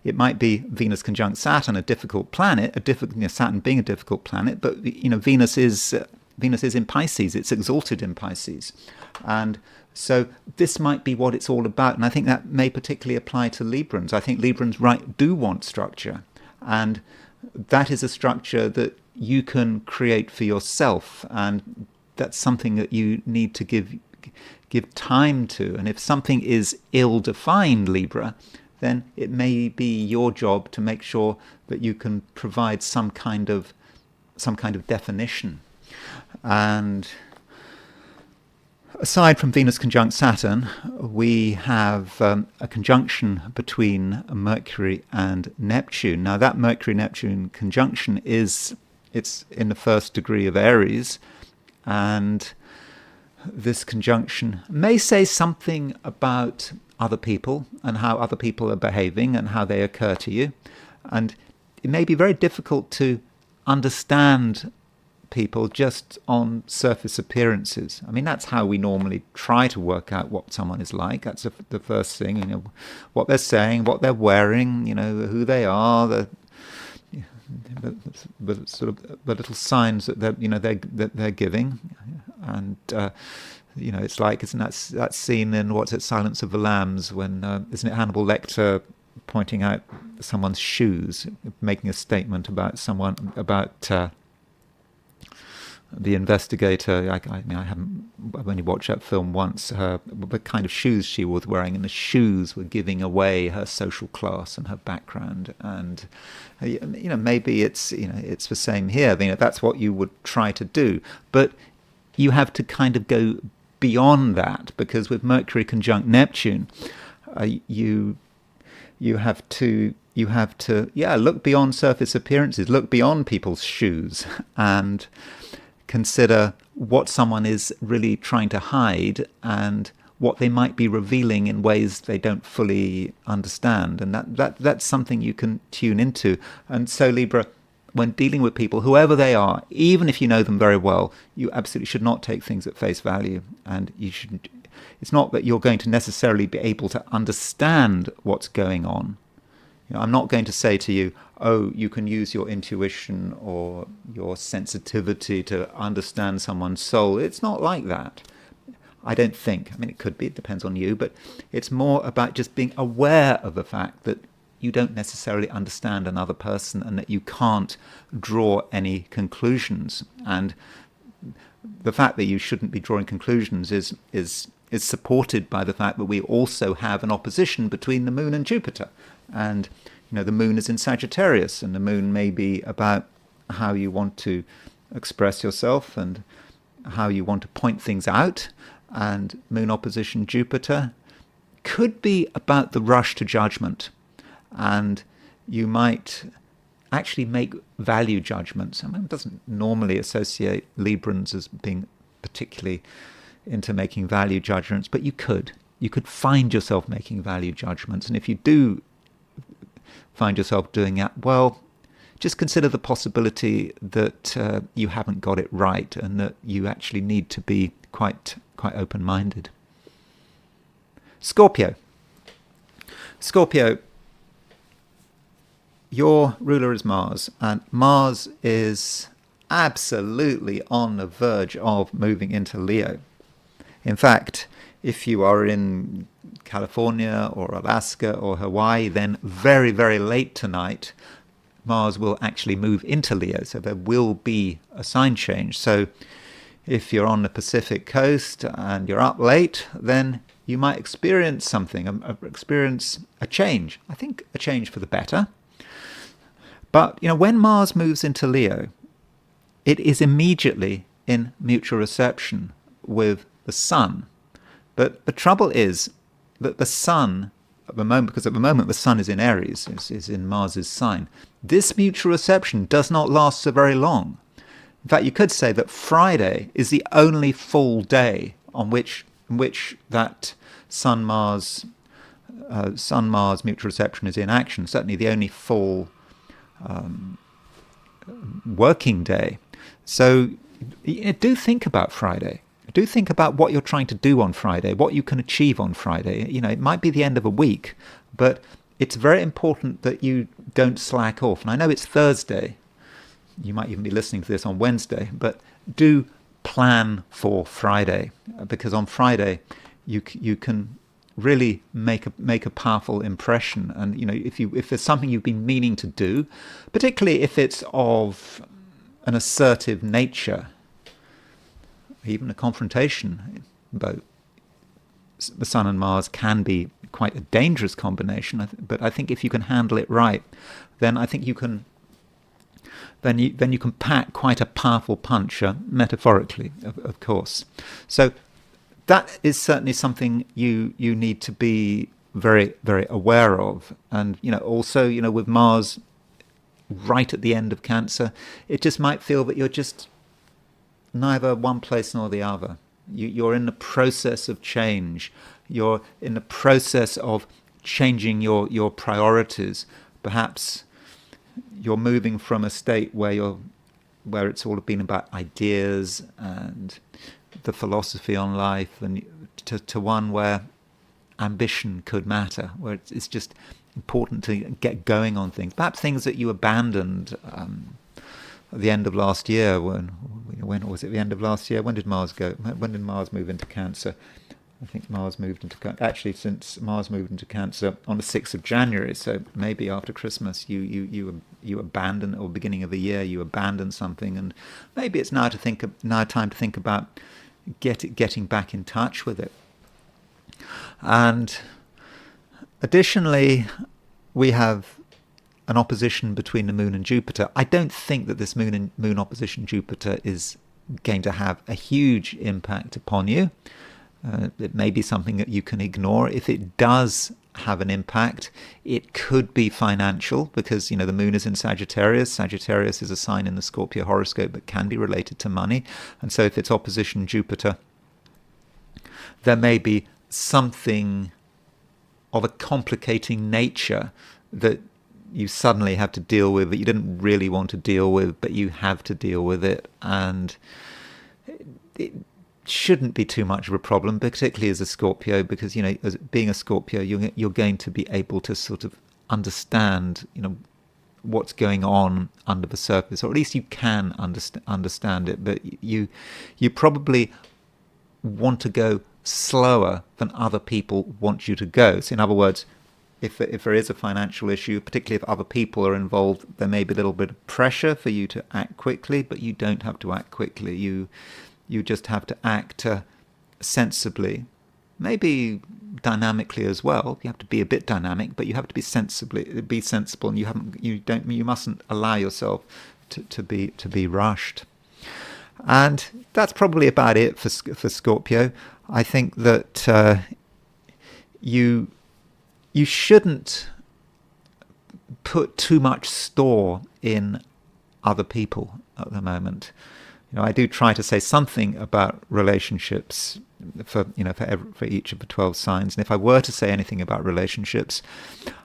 it might be Venus conjunct Saturn, a difficult planet, Saturn being a difficult planet, but Venus is in Pisces. It's exalted in Pisces, and so this might be what it's all about. And I think that may particularly apply to Librans. I think Librans do want structure, and that is a structure that you can create for yourself, and that's something that you need to give time to. And if something is ill-defined, Libra, then it may be your job to make sure that you can provide some kind of definition. And aside from Venus conjunct Saturn, we have a conjunction between Mercury and Neptune. Now, that Mercury-Neptune conjunction it's in the first degree of Aries, and this conjunction may say something about other people and how other people are behaving and how they occur to you. And it may be very difficult to understand people just on surface appearances. I mean, that's how we normally try to work out what someone is like. That's the first thing, what they're saying, what they're wearing, who they are, the sort of the little signs that they're giving. And it's like, isn't that scene in Silence of the Lambs, when isn't it Hannibal Lecter pointing out someone's shoes, making a statement about the investigator. I've only watched that film once. The kind of shoes she was wearing, and the shoes were giving away her social class and her background. And maybe it's the same here. I mean, that's what you would try to do, but you have to kind of go beyond that, because with Mercury conjunct Neptune, you have to look beyond surface appearances, look beyond people's shoes, and consider what someone is really trying to hide and what they might be revealing in ways they don't fully understand. And that's something you can tune into. And so, Libra, when dealing with people, whoever they are, even if you know them very well, you absolutely should not take things at face value. And it's not that you're going to necessarily be able to understand what's going on. I'm not going to say to you, oh, you can use your intuition or your sensitivity to understand someone's soul. It's not like that, I don't think. I mean, it could be, it depends on you, but it's more about just being aware of the fact that you don't necessarily understand another person and that you can't draw any conclusions. And the fact that you shouldn't be drawing conclusions is supported by the fact that we also have an opposition between the Moon and Jupiter. And the Moon is in Sagittarius, and the Moon may be about how you want to express yourself and how you want to point things out. And Moon opposition Jupiter could be about the rush to judgment. And you might actually make value judgments. I mean, it doesn't normally associate Librans as being particularly into making value judgments, but you could. You could find yourself making value judgments. And if you do find yourself doing that, well, just consider the possibility that you haven't got it right and that you actually need to be quite open-minded. Scorpio, your ruler is Mars, and Mars is absolutely on the verge of moving into Leo. In fact, if you are in California or Alaska or Hawaii, then very, very late tonight, Mars will actually move into Leo, so there will be a sign change. So if you're on the Pacific coast and you're up late, then you might experience something, experience a change. I think a change for the better. But, when Mars moves into Leo, it is immediately in mutual reception with the Sun. But the trouble is that the Sun, at the moment, because at the moment the Sun is in Aries, is in Mars's sign, this mutual reception does not last so very long. In fact, you could say that Friday is the only full day on which that Sun-Mars mutual reception is in action. Certainly the only full working day. So do think about Friday. Do think about what you're trying to do on Friday, what you can achieve on Friday. It might be the end of a week, but it's very important that you don't slack off. And I know it's Thursday. You might even be listening to this on Wednesday, but do plan for Friday, because on Friday you can really make a powerful impression. And if there's something you've been meaning to do, particularly if it's of an assertive nature, even a confrontation, though the Sun and Mars can be quite a dangerous combination, but I think if you can handle it right, then I think you can then you can pack quite a powerful punch, metaphorically, of course. So that is certainly something you need to be very, very aware of. And also with Mars right at the end of Cancer, it just might feel that you're just neither one place nor the other. You're in the process of change. You're in the process of changing your priorities. Perhaps you're moving from a state where it's all been about ideas and the philosophy on life, and to one where ambition could matter, where it's just important to get going on things. Perhaps things that you abandoned at the end of last year. When was it? The end of last year? When did Mars go? When did Mars move into Cancer? I think Mars moved into since Mars moved into Cancer on the 6th of January. So maybe after Christmas you abandon, or beginning of the year you abandon something, and maybe it's now time to think about getting back in touch with it. And additionally, we have an opposition between the Moon and Jupiter. I don't think that this Moon opposition Jupiter is going to have a huge impact upon you. It may be something that you can ignore. If it does have an impact, it could be financial, because the Moon is in Sagittarius. Sagittarius is a sign in the Scorpio horoscope that can be related to money. And so if it's opposition Jupiter, there may be something of a complicating nature that you suddenly have to deal with, that you didn't really want to deal with, but you have to deal with it. And it shouldn't be too much of a problem, particularly as a Scorpio, because as being a Scorpio, you're going to be able to sort of understand what's going on under the surface, or at least you can understand it. But you probably want to go slower than other people want you to go. So in other words, if there is a financial issue, particularly if other people are involved, there may be a little bit of pressure for you to act quickly, but you don't have to act quickly. You just have to act sensibly, maybe dynamically as well. You have to be a bit dynamic, but you have to be sensible, and you mustn't allow yourself to be rushed. And that's probably about it for Scorpio. I think that you shouldn't put too much store in other people at the moment. I do try to say something about relationships for each of the 12 signs. And if I were to say anything about relationships,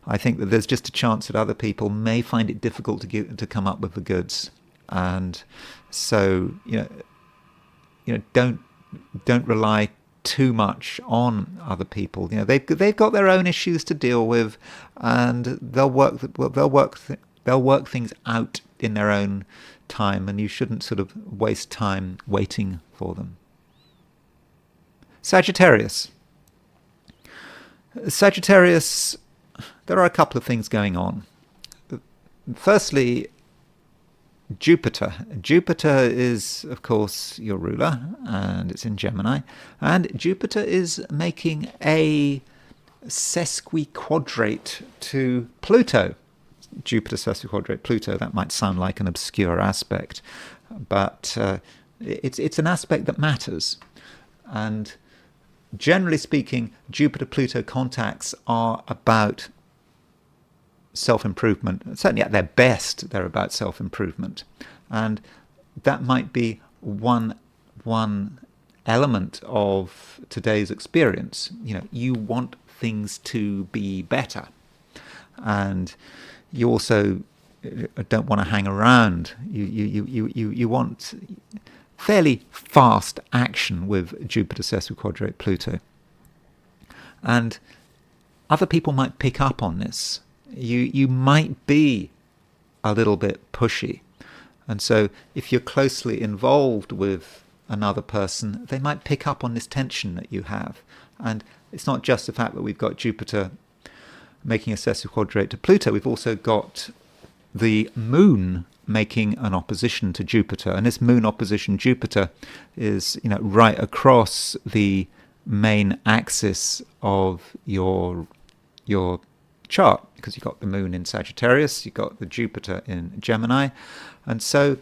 I think that there's just a chance that other people may find it difficult to come up with the goods. And so don't rely too much on other people. They've got their own issues to deal with, and they'll work things out in their own time, and you shouldn't sort of waste time waiting for them. Sagittarius, there are a couple of things going on. Firstly, Jupiter. Jupiter is, of course, your ruler, and it's in Gemini. And Jupiter is making a sesquiquadrate to Pluto. Jupiter sesquiquadrate Pluto, that might sound like an obscure aspect, but it's an aspect that matters. And generally speaking, Jupiter-Pluto contacts are about self-improvement. Certainly at their best, they're about self-improvement. And that might be one element of today's experience. You want things to be better. And you also don't want to hang around. You want fairly fast action with Jupiter sesquiquadrate Pluto. And other people might pick up on this. You might be a little bit pushy. And so if you're closely involved with another person, they might pick up on this tension that you have. And it's not just the fact that we've got Jupiter making a sesquiquadrate to Pluto, we've also got the moon making an opposition to Jupiter. And this moon opposition Jupiter is, right across the main axis of your chart, because you've got the moon in Sagittarius, you've got the Jupiter in Gemini. And so,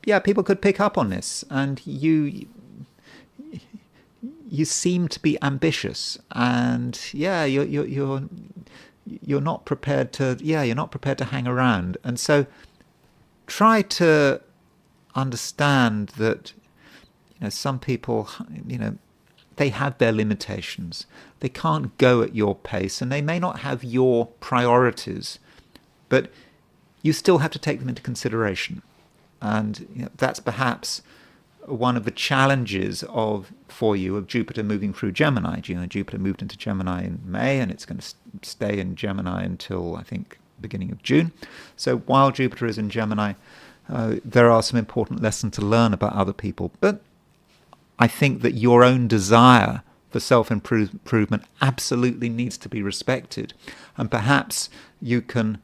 people could pick up on this. And you seem to be ambitious, and you're not prepared to hang around. And so try to understand that some people they have their limitations. They can't go at your pace, and they may not have your priorities, but you still have to take them into consideration. And that's perhaps one of the challenges for you of Jupiter moving through Gemini. Jupiter moved into Gemini in May, and it's going to stay in Gemini until, I think, beginning of June. So while Jupiter is in Gemini, there are some important lessons to learn about other people. But I think that your own desire for self-improvement absolutely needs to be respected. And perhaps you can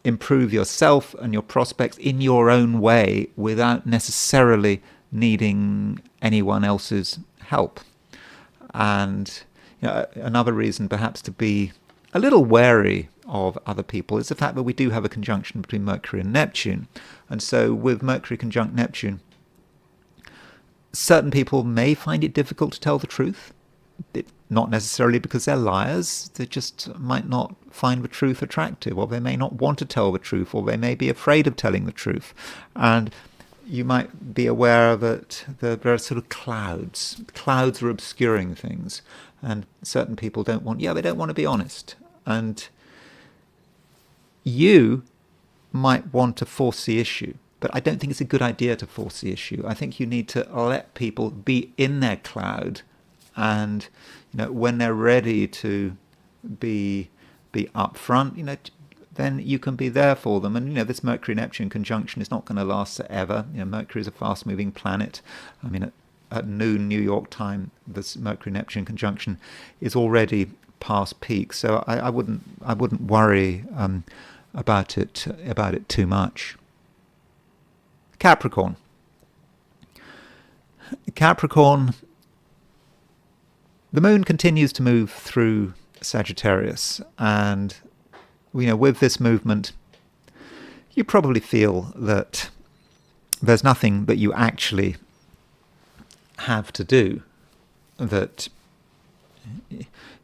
improve yourself and your prospects in your own way without necessarily needing anyone else's help. And another reason perhaps to be a little wary of other people is the fact that we do have a conjunction between Mercury and Neptune. And so with Mercury conjunct Neptune, certain people may find it difficult to tell the truth. Not necessarily because they're liars, they just might not find the truth attractive, or they may not want to tell the truth, or they may be afraid of telling the truth. And you might be aware that there are sort of clouds. Clouds are obscuring things, and certain people don't want to be honest. And you might want to force the issue, but I don't think it's a good idea to force the issue. I think you need to let people be in their cloud, and when they're ready to be upfront, then you can be there for them. And this Mercury-Neptune conjunction is not going to last forever. Mercury is a fast-moving planet. I mean, at noon New York time, this Mercury-Neptune conjunction is already past peak. So I wouldn't worry about it too much. Capricorn. The moon continues to move through Sagittarius, and with this movement, you probably feel that there's nothing that you actually have to do, that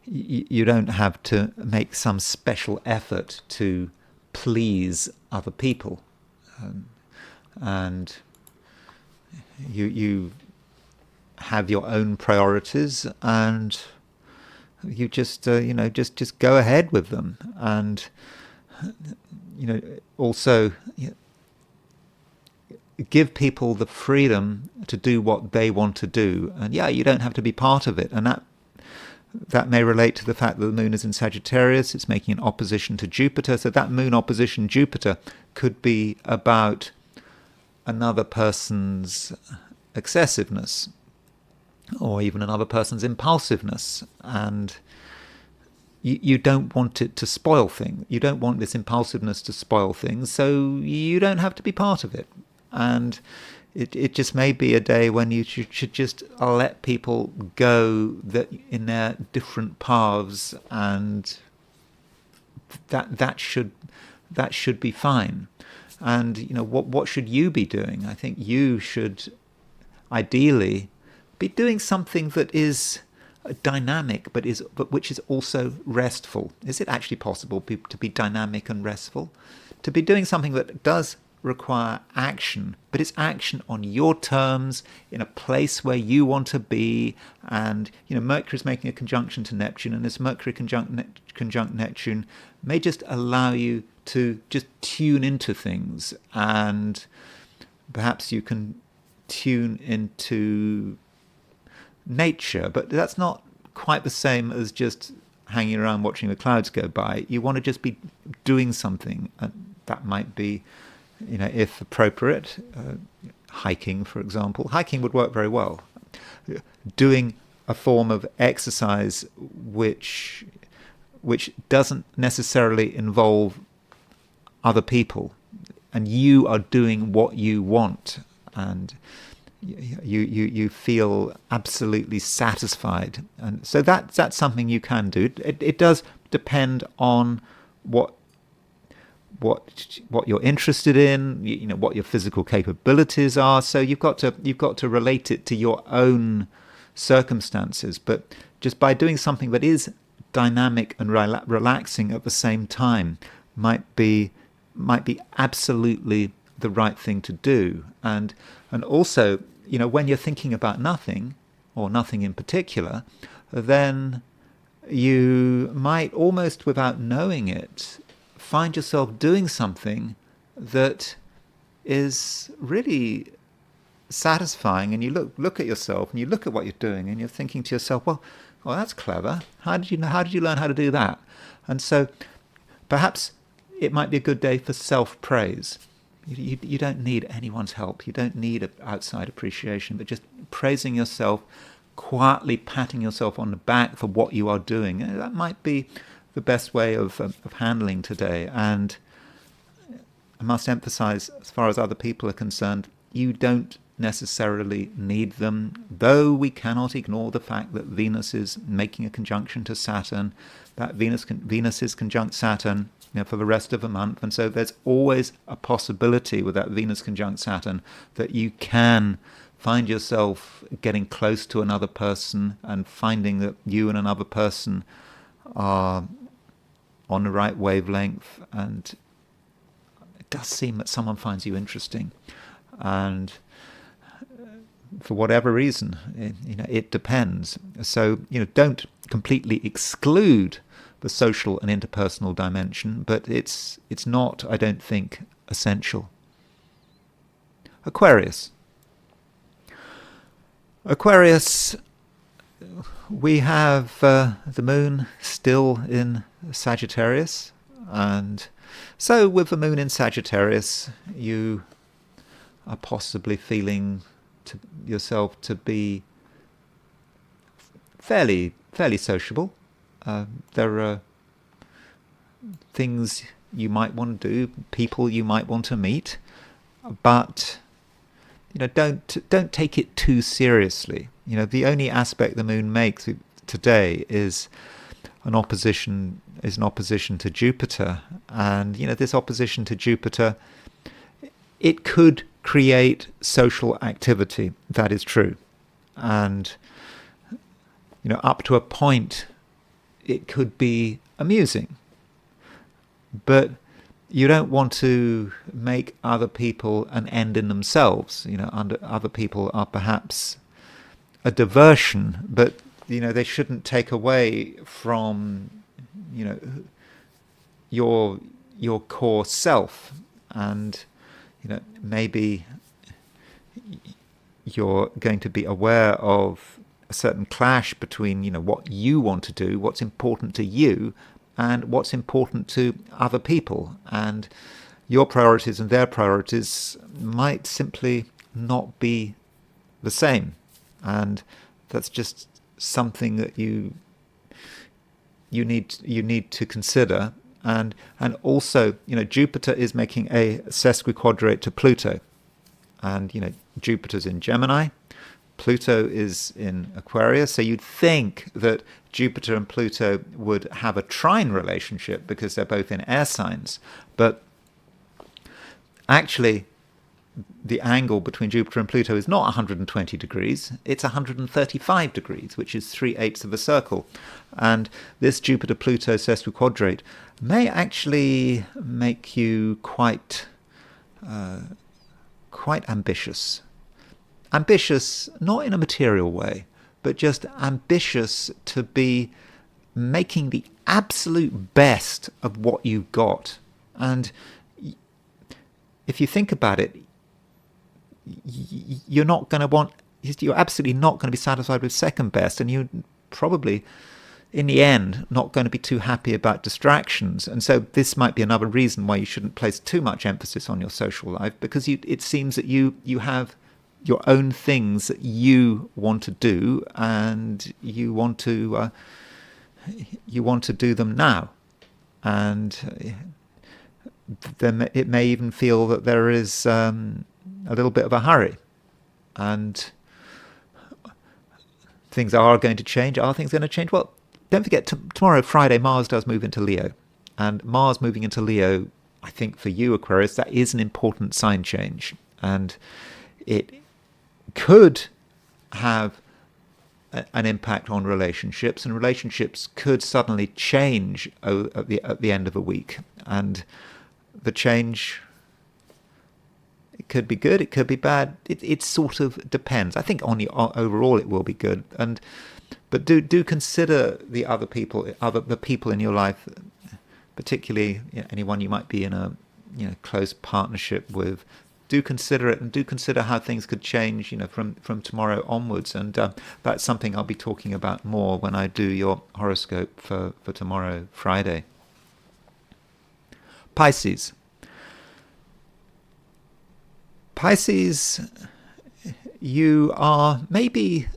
you don't have to make some special effort to please other people, and you have your own priorities, and you just go ahead with them. And also give people the freedom to do what they want to do, and you don't have to be part of it. And that may relate to the fact that the moon is in Sagittarius. It's making an opposition to Jupiter, so that moon opposition Jupiter could be about another person's excessiveness, or even another person's impulsiveness. And you don't want it to spoil things. You don't want this impulsiveness to spoil things, so you don't have to be part of it. And it just may be a day when you should just let people go that in their different paths, and that should be fine. And what should you be doing? I think you should ideally be doing something that is dynamic, but which is also restful. Is it actually possible to be dynamic and restful? To be doing something that does require action, but it's action on your terms, in a place where you want to be. And Mercury is making a conjunction to Neptune, and this Mercury conjunct Neptune may just allow you to just tune into things, and perhaps you can tune into nature, but that's not quite the same as just hanging around watching the clouds go by. You want to just be doing something, and that might be, if appropriate, hiking, for example. Hiking would work very well. Doing a form of exercise which doesn't necessarily involve other people, and you are doing what you want, and you feel absolutely satisfied. And so that's something you can do. It does depend on what you're interested in, what your physical capabilities are. So you've got to relate it to your own circumstances. But just by doing something that is dynamic and relaxing at the same time might be absolutely the right thing to do. And also, when you're thinking about nothing, or nothing in particular, then you might, almost without knowing it, find yourself doing something that is really satisfying. And you look at yourself, and you look at what you're doing, and you're thinking to yourself, well, that's clever. How did you learn how to do that? And so perhaps it might be a good day for self-praise. You don't need anyone's help. You don't need outside appreciation, but just praising yourself, quietly patting yourself on the back for what you are doing. That might be the best way of handling today. And I must emphasize, as far as other people are concerned, you don't necessarily need them, though we cannot ignore the fact that Venus is making a conjunction to Saturn. That Venus is conjunct Saturn for the rest of the month, and so there's always a possibility with that Venus conjunct Saturn that you can find yourself getting close to another person, and finding that you and another person are on the right wavelength, and it does seem that someone finds you interesting, and for whatever reason, it depends. So don't completely exclude the social and interpersonal dimension, but it's not, I don't think, essential. Aquarius, we have the moon still in Sagittarius, and so with the moon in Sagittarius, you are possibly feeling yourself to be fairly sociable. There are things you might want to do, people you might want to meet, but don't take it too seriously. The only aspect the moon makes today is an opposition to Jupiter, and this opposition to Jupiter, it could create social activity. That is true, and up to a point it could be amusing, but you don't want to make other people an end in themselves. Other people are perhaps a diversion, but they shouldn't take away from your core self. And maybe you're going to be aware of a certain clash between what you want to do, what's important to you, and what's important to other people, and your priorities and their priorities might simply not be the same. And that's just something that you need to consider. And also, Jupiter is making a sesquiquadrate to Pluto, and Jupiter's in Gemini, Pluto is in Aquarius, so you'd think that Jupiter and Pluto would have a trine relationship because they're both in air signs. But actually, the angle between Jupiter and Pluto is not 120 degrees, it's 135 degrees, which is 3/8 of a circle. And this Jupiter-Pluto sesquiquadrate may actually make you quite ambitious. Ambitious, not in a material way, but just ambitious to be making the absolute best of what you've got. And if you think about it, you're absolutely not going to be satisfied with second best, and you're probably, in the end, not going to be too happy about distractions. And so this might be another reason why you shouldn't place too much emphasis on your social life, because it seems that you have your own things that you want to do, and you want to do them now. And then it may even feel that there is a little bit of a hurry, and things are going to change. Are things going to change? Well, don't forget, tomorrow, Friday, Mars does move into Leo. And Mars moving into Leo, I think for you, Aquarius, that is an important sign change. And it could have an impact on relationships, and relationships could suddenly change at the end of a week. And the change, it could be good, it could be bad. It sort of depends. I think overall it will be good. But do consider the other people, the people in your life, particularly anyone you might be in a close partnership with. Do consider it, and do consider how things could change, from tomorrow onwards. And that's something I'll be talking about more when I do your horoscope for tomorrow, Friday. Pisces. Pisces, you are maybe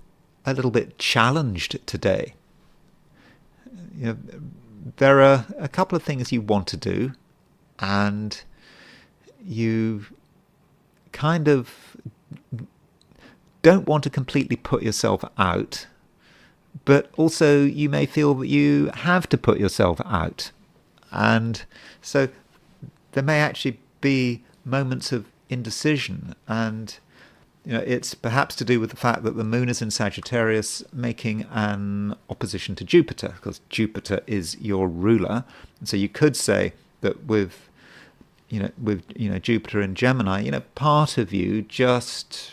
a little bit challenged today. There are a couple of things you want to do, and you kind of don't want to completely put yourself out, but also you may feel that you have to put yourself out. And so there may actually be moments of indecision, and it's perhaps to do with the fact that the moon is in Sagittarius, making an opposition to Jupiter, because Jupiter is your ruler. And so you could say that with Jupiter in Gemini, part of you just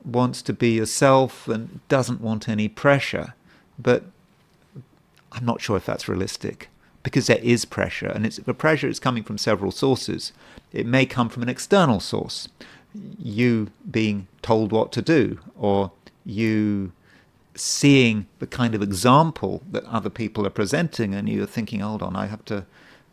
wants to be yourself and doesn't want any pressure. But I'm not sure if that's realistic, because there is pressure, and the pressure is coming from several sources. It may come from an external source, you being told what to do, or you seeing the kind of example that other people are presenting, and you're thinking, hold on, I have to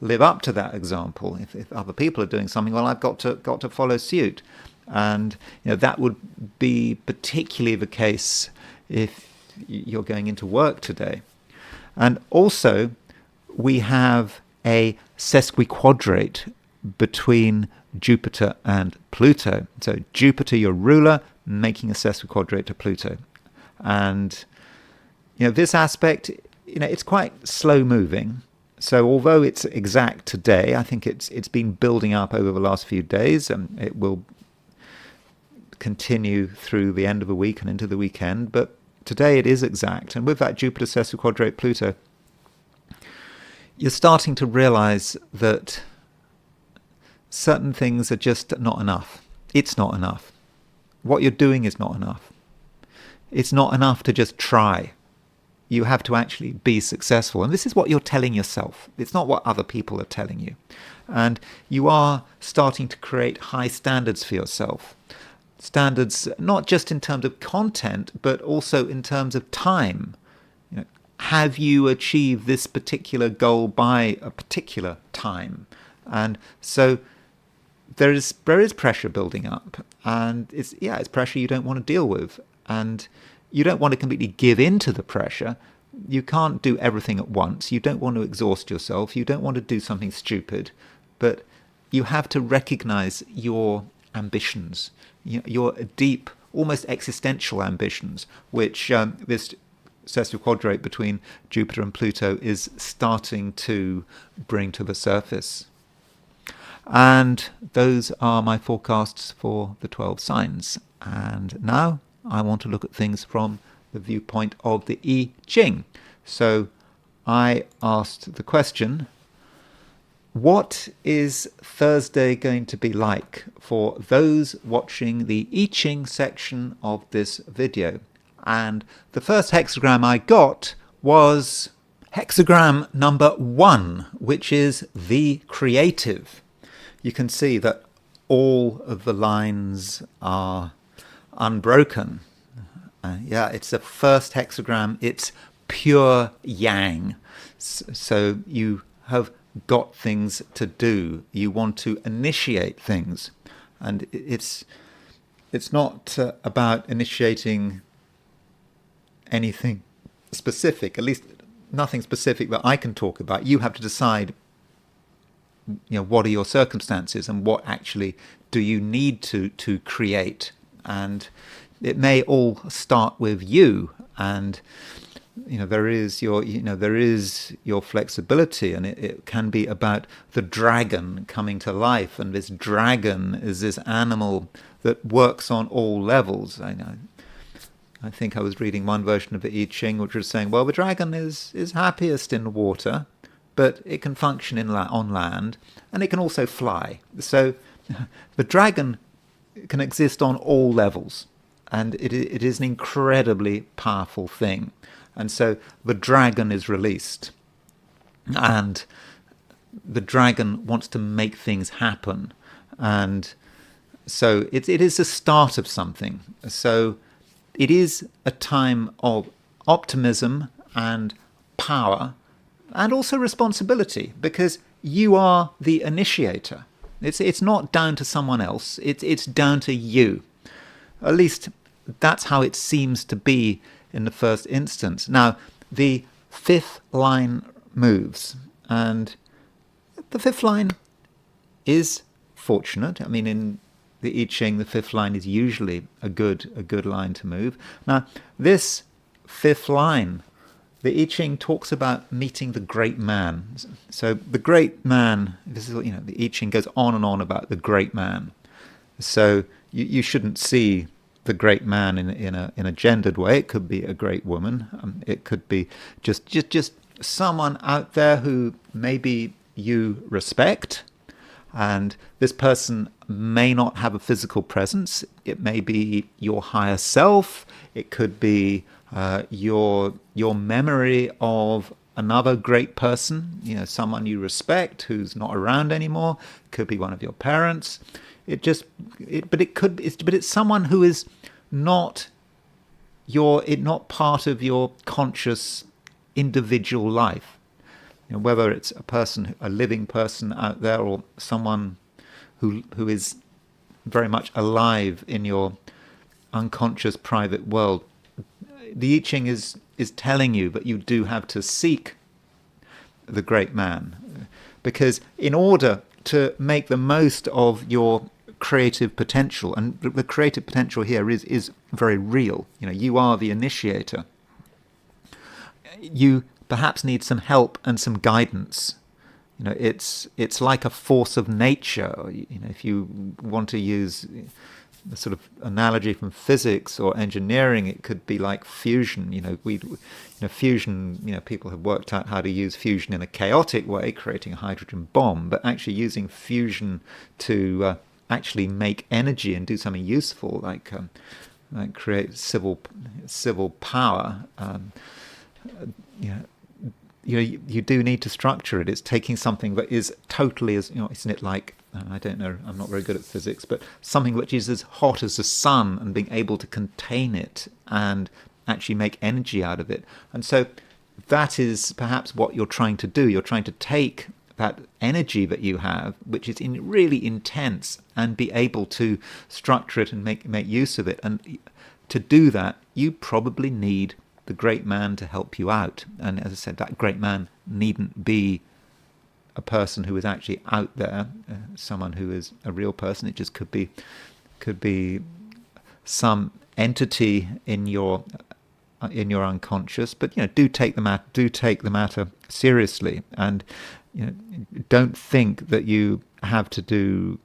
live up to that example. If other people are doing something, well, I've got to follow suit. And that would be particularly the case if you're going into work today. And also, we have a sesquiquadrate between Jupiter and Pluto. So Jupiter, your ruler, making a sesquiquadrate to Pluto. And this aspect, it's quite slow moving. So although it's exact today, I think it's been building up over the last few days, and it will continue through the end of the week and into the weekend. But today it is exact. And with that Jupiter sesquiquadrate Pluto, you're starting to realize that certain things are just not enough. It's not enough. What you're doing is not enough. It's not enough to just try. You have to actually be successful. And this is what you're telling yourself. It's not what other people are telling you. And you are starting to create high standards for yourself. Standards not just in terms of content, but also in terms of time. Have you achieved this particular goal by a particular time? And so there is pressure building up, and it's pressure you don't want to deal with, and you don't want to completely give in to the pressure, you can't do everything at once. You don't want to exhaust yourself. You don't want to do something stupid, but you have to recognize your ambitions, your deep, almost existential ambitions, which this sesquiquadrate between Jupiter and Pluto is starting to bring to the surface. And those are my forecasts for the 12 signs. And now I want to look at things from the viewpoint of the I Ching. So I asked the question, what is Thursday going to be like for those watching the I Ching section of this video? And the first hexagram I got was hexagram number 1, which is the creative. You can see that all of the lines are unbroken. Yeah, it's the first hexagram. It's pure yang. So you have got things to do. You want to initiate things. And it's not about initiating anything specific, at least nothing specific that I can talk about. You have to decide, what are your circumstances and what actually do you need to create. And it may all start with you, and there is your flexibility, and it can be about the dragon coming to life. And this dragon is this animal that works on all levels. I think I was reading one version of the I Ching which was saying, well, the dragon is happiest in water, but it can function on land, and it can also fly. So the dragon can exist on all levels, and it is an incredibly powerful thing. And so the dragon is released, and the dragon wants to make things happen. And so it is the start of something. So it is a time of optimism and power, and also responsibility, because you are the initiator. It's not down to someone else. It's down to you. At least that's how it seems to be in the first instance. Now, the fifth line moves, and the fifth line is fortunate. I mean, in the I Ching, the fifth line is usually a good line to move. Now, this fifth line, the I Ching talks about meeting the great man. So the great man, this is the I Ching goes on and on about the great man. So you shouldn't see the great man in a gendered way. It could be a great woman. It could be just someone out there who maybe you respect, and this person may not have a physical presence. It may be your higher self. It could be your memory of another great person, someone you respect who's not around anymore. It could be one of your parents. But it's someone who is not part of your conscious individual life. Whether it's a living person out there, or someone who is very much alive in your unconscious private world. The I Ching is telling you that you do have to seek the great man, because in order to make the most of your creative potential, and the creative potential here is very real. You are the initiator. You perhaps need some help and some guidance. It's like a force of nature. If you want to use a sort of analogy from physics or engineering, it could be like fusion. Fusion. People have worked out how to use fusion in a chaotic way, creating a hydrogen bomb. But actually using fusion to actually make energy and do something useful, like create civil power. You do need to structure it. It's taking something that is totally isn't it like, I don't know, I'm not very good at physics, but something which is as hot as the sun, and being able to contain it and actually make energy out of it. And so that is perhaps what you're trying to do. You're trying to take that energy that you have, which is really intense, and be able to structure it and make use of it. And to do that, you probably need the great man to help you out. And as I said, that great man needn't be a person who is actually out there, someone who is a real person. It just could be some entity in your unconscious. But do take the matter seriously, and don't think that you have to do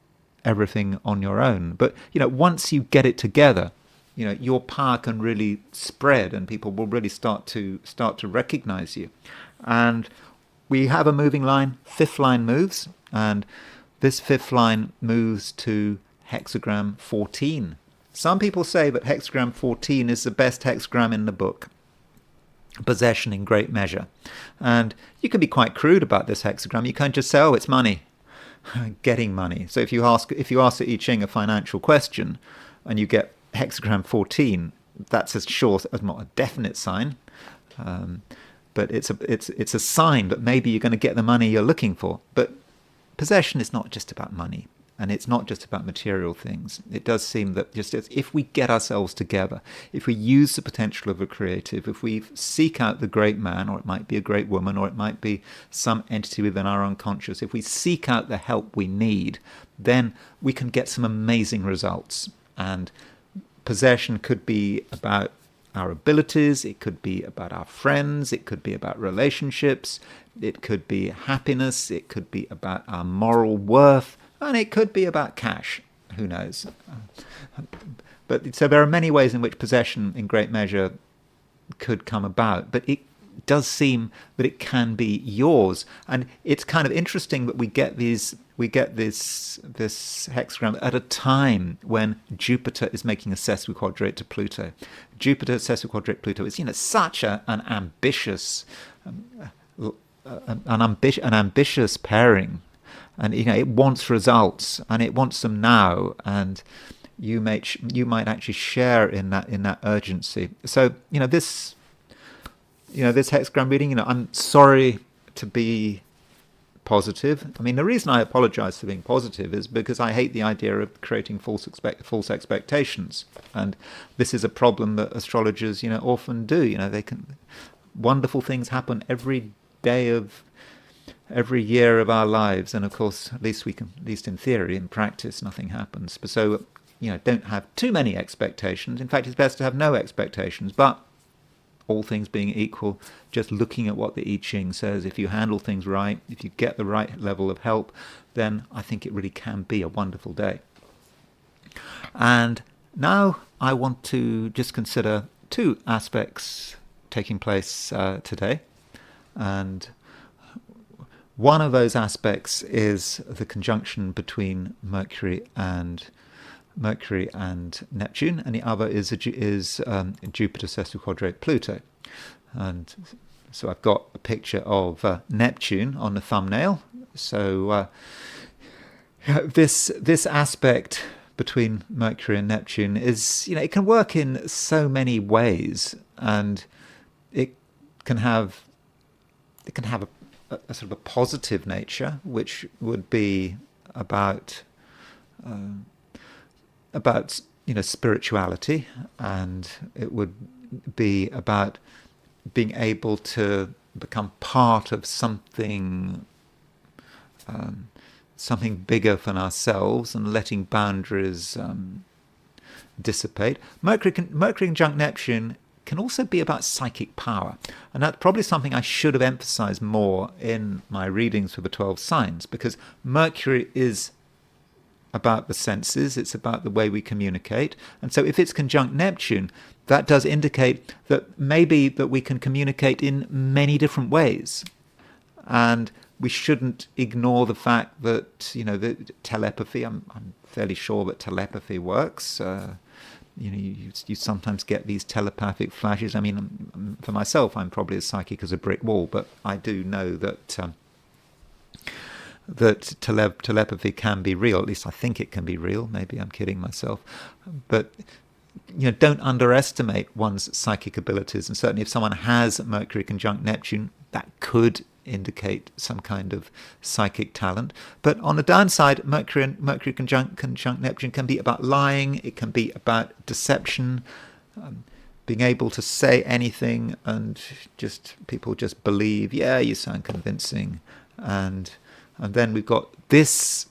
everything on your own. But once you get it together, your power can really spread, and people will really start to recognize you. And we have a moving line. Fifth line moves, and this fifth line moves to hexagram 14. Some people say that hexagram 14 is the best hexagram in the book. Possession in great measure. And you can be quite crude about this hexagram. You can't just say, oh, it's money, getting money. So if you ask the I Ching a financial question and you get hexagram 14, that's as sure as not a definite sign. But it's a sign that maybe you're going to get the money you're looking for. But possession is not just about money, and it's not just about material things. It does seem that just if we get ourselves together, if we use the potential of a creative, if we seek out the great man, or it might be a great woman, or it might be some entity within our unconscious, if we seek out the help we need, then we can get some amazing results. And possession could be about our abilities, it could be about our friends, it could be about relationships, it could be happiness, it could be about our moral worth, and it could be about cash. Who knows? But so there are many ways in which possession in great measure could come about, but it does seem that it can be yours. And it's kind of interesting that we get this hexagram at a time when Jupiter is making a sesquiquadrate to Pluto. Jupiter sesquiquadrate Pluto is such an ambitious ambitious pairing, and it wants results, and it wants them now, and you might actually share in that urgency. So this hexagram reading, I'm sorry to be positive. I mean, the reason I apologize for being positive is because I hate the idea of creating false expectations, and this is a problem that astrologers often do. Wonderful things happen every day of every year of our lives, and of course, at least in theory, in practice, nothing happens. But so don't have too many expectations. In fact, it's best to have no expectations. But all things being equal, just looking at what the I Ching says, if you handle things right, if you get the right level of help, then I think it really can be a wonderful day. And now I want to just consider two aspects taking place today. And one of those aspects is the conjunction between Mercury and Neptune, and the other is Jupiter sesquiquadrate Pluto. And so I've got a picture of Neptune on the thumbnail. So this aspect between Mercury and Neptune is, it can work in so many ways, and it can have a sort of a positive nature, which would be about spirituality, and it would be about being able to become part of something bigger than ourselves, and letting boundaries dissipate. Mercury conjunct Neptune can also be about psychic power, and that's probably something I should have emphasized more in my readings for the 12 signs, because Mercury is about the senses, it's about the way we communicate. And so if it's conjunct Neptune, that does indicate that maybe that we can communicate in many different ways. And we shouldn't ignore the fact that, the telepathy, I'm fairly sure that telepathy works. You sometimes get these telepathic flashes. I mean, for myself, I'm probably as psychic as a brick wall, but I do know that telepathy can be real. At least I think it can be real. Maybe I'm kidding myself. But don't underestimate one's psychic abilities. And certainly if someone has Mercury conjunct Neptune, that could indicate some kind of psychic talent. But on the downside, Mercury conjunct Neptune can be about lying. It can be about deception. being able to say anything and people just believe, yeah, you sound convincing. And then we've got this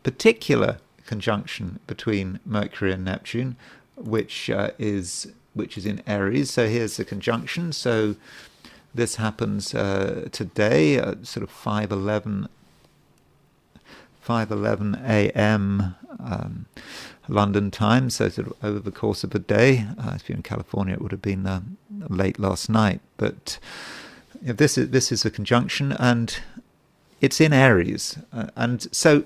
particular conjunction between Mercury and Neptune, which is in Aries. So here's the conjunction. So this happens today at sort of 5:11 a.m. London time, so sort of over the course of a day. If you're in California, it would have been late last night. But this is a conjunction, and it's in Aries. And so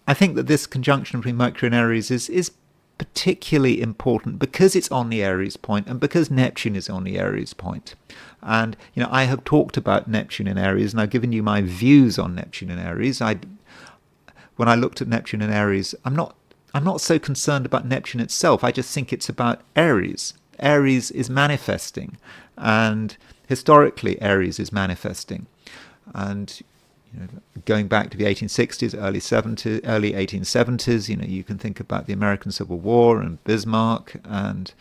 I think that this conjunction between Mercury and Aries is particularly important because it's on the Aries point and because Neptune is on the Aries point. And I have talked about Neptune in Aries, and I've given you my views on Neptune in Aries. When I looked at Neptune in Aries, I'm not so concerned about Neptune itself. I just think it's about Aries. Aries is manifesting, and historically Aries is manifesting. And going back to the 1860s, early 1870s, you can think about the American Civil War and Bismarck, and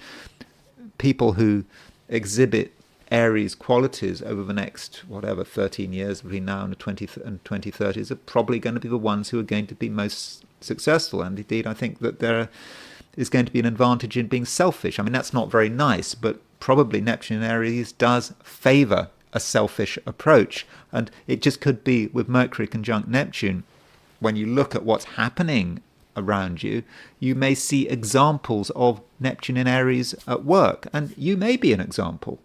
people who exhibit Aries qualities over the next 13 years between now and the 2030s are probably going to be the ones who are going to be most successful. And indeed, I think that there is going to be an advantage in being selfish. I mean, that's not very nice, but probably Neptune in Aries does favor a selfish approach. And it just could be with Mercury conjunct Neptune, when you look at what's happening around you, you may see examples of Neptune in Aries at work, and you may be an example.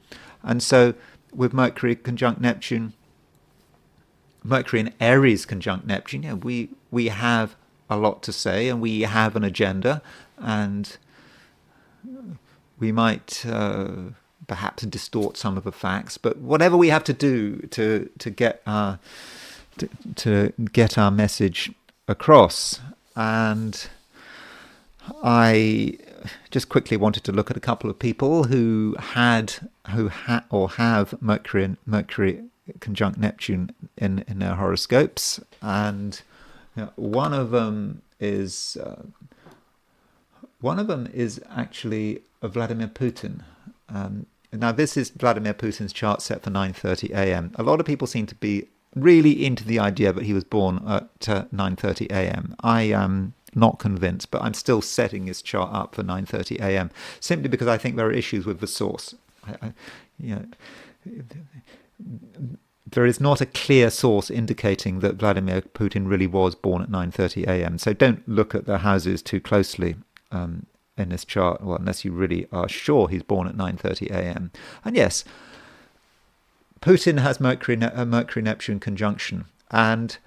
And so with Mercury conjunct Neptune, Mercury in Aries conjunct Neptune, we have a lot to say, and we have an agenda, and we might perhaps distort some of the facts, but whatever we have to do to get our message across. And I just quickly wanted to look at a couple of people who have Mercury conjunct Neptune in their horoscopes, and one of them is actually Vladimir Putin. Now, this is Vladimir Putin's chart set for 9:30 a.m. A lot of people seem to be really into the idea that he was born at 9:30 a.m. I am not convinced, but I'm still setting his chart up for 9:30 a.m. simply because I think there are issues with the source. There is not a clear source indicating that Vladimir Putin really was born at 9:30 a.m. So don't look at the houses too closely in this chart, well, unless you really are sure he's born at 9:30 a.m. And yes, Putin has Mercury-Neptune conjunction. And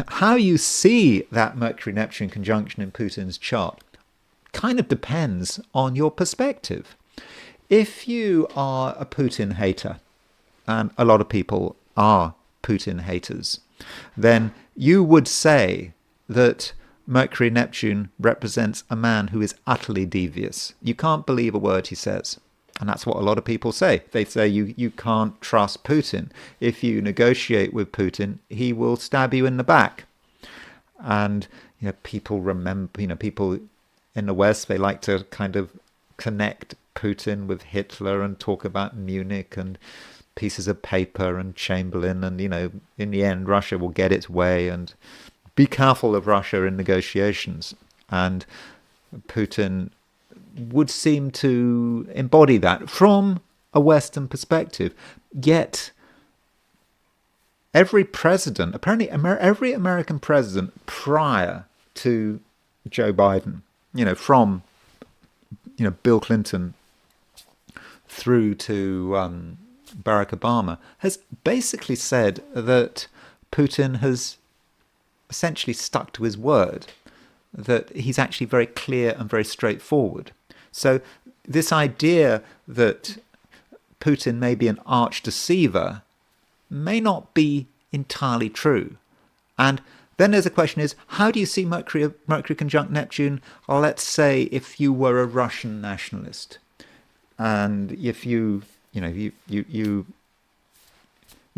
how you see that Mercury-Neptune conjunction in Putin's chart kind of depends on your perspective. If you are a Putin hater, and a lot of people are Putin haters, then you would say that Mercury-Neptune represents a man who is utterly devious. You can't believe a word he says. And that's what a lot of people say. They say you can't trust Putin. If you negotiate with Putin, he will stab you in the back. And people remember, people in the West, they like to kind of connect Putin with Hitler and talk about Munich and pieces of paper and Chamberlain. And, in the end, Russia will get its way. And be careful of Russia in negotiations. And Putin would seem to embody that from a Western perspective. Yet every president, apparently every American president prior to Joe Biden, from Bill Clinton through to Barack Obama, has basically said that Putin has essentially stuck to his word, that he's actually very clear and very straightforward. So this idea that Putin may be an arch deceiver may not be entirely true. And then there's a question is, how do you see Mercury conjunct Neptune? Well, let's say if you were a Russian nationalist, and if you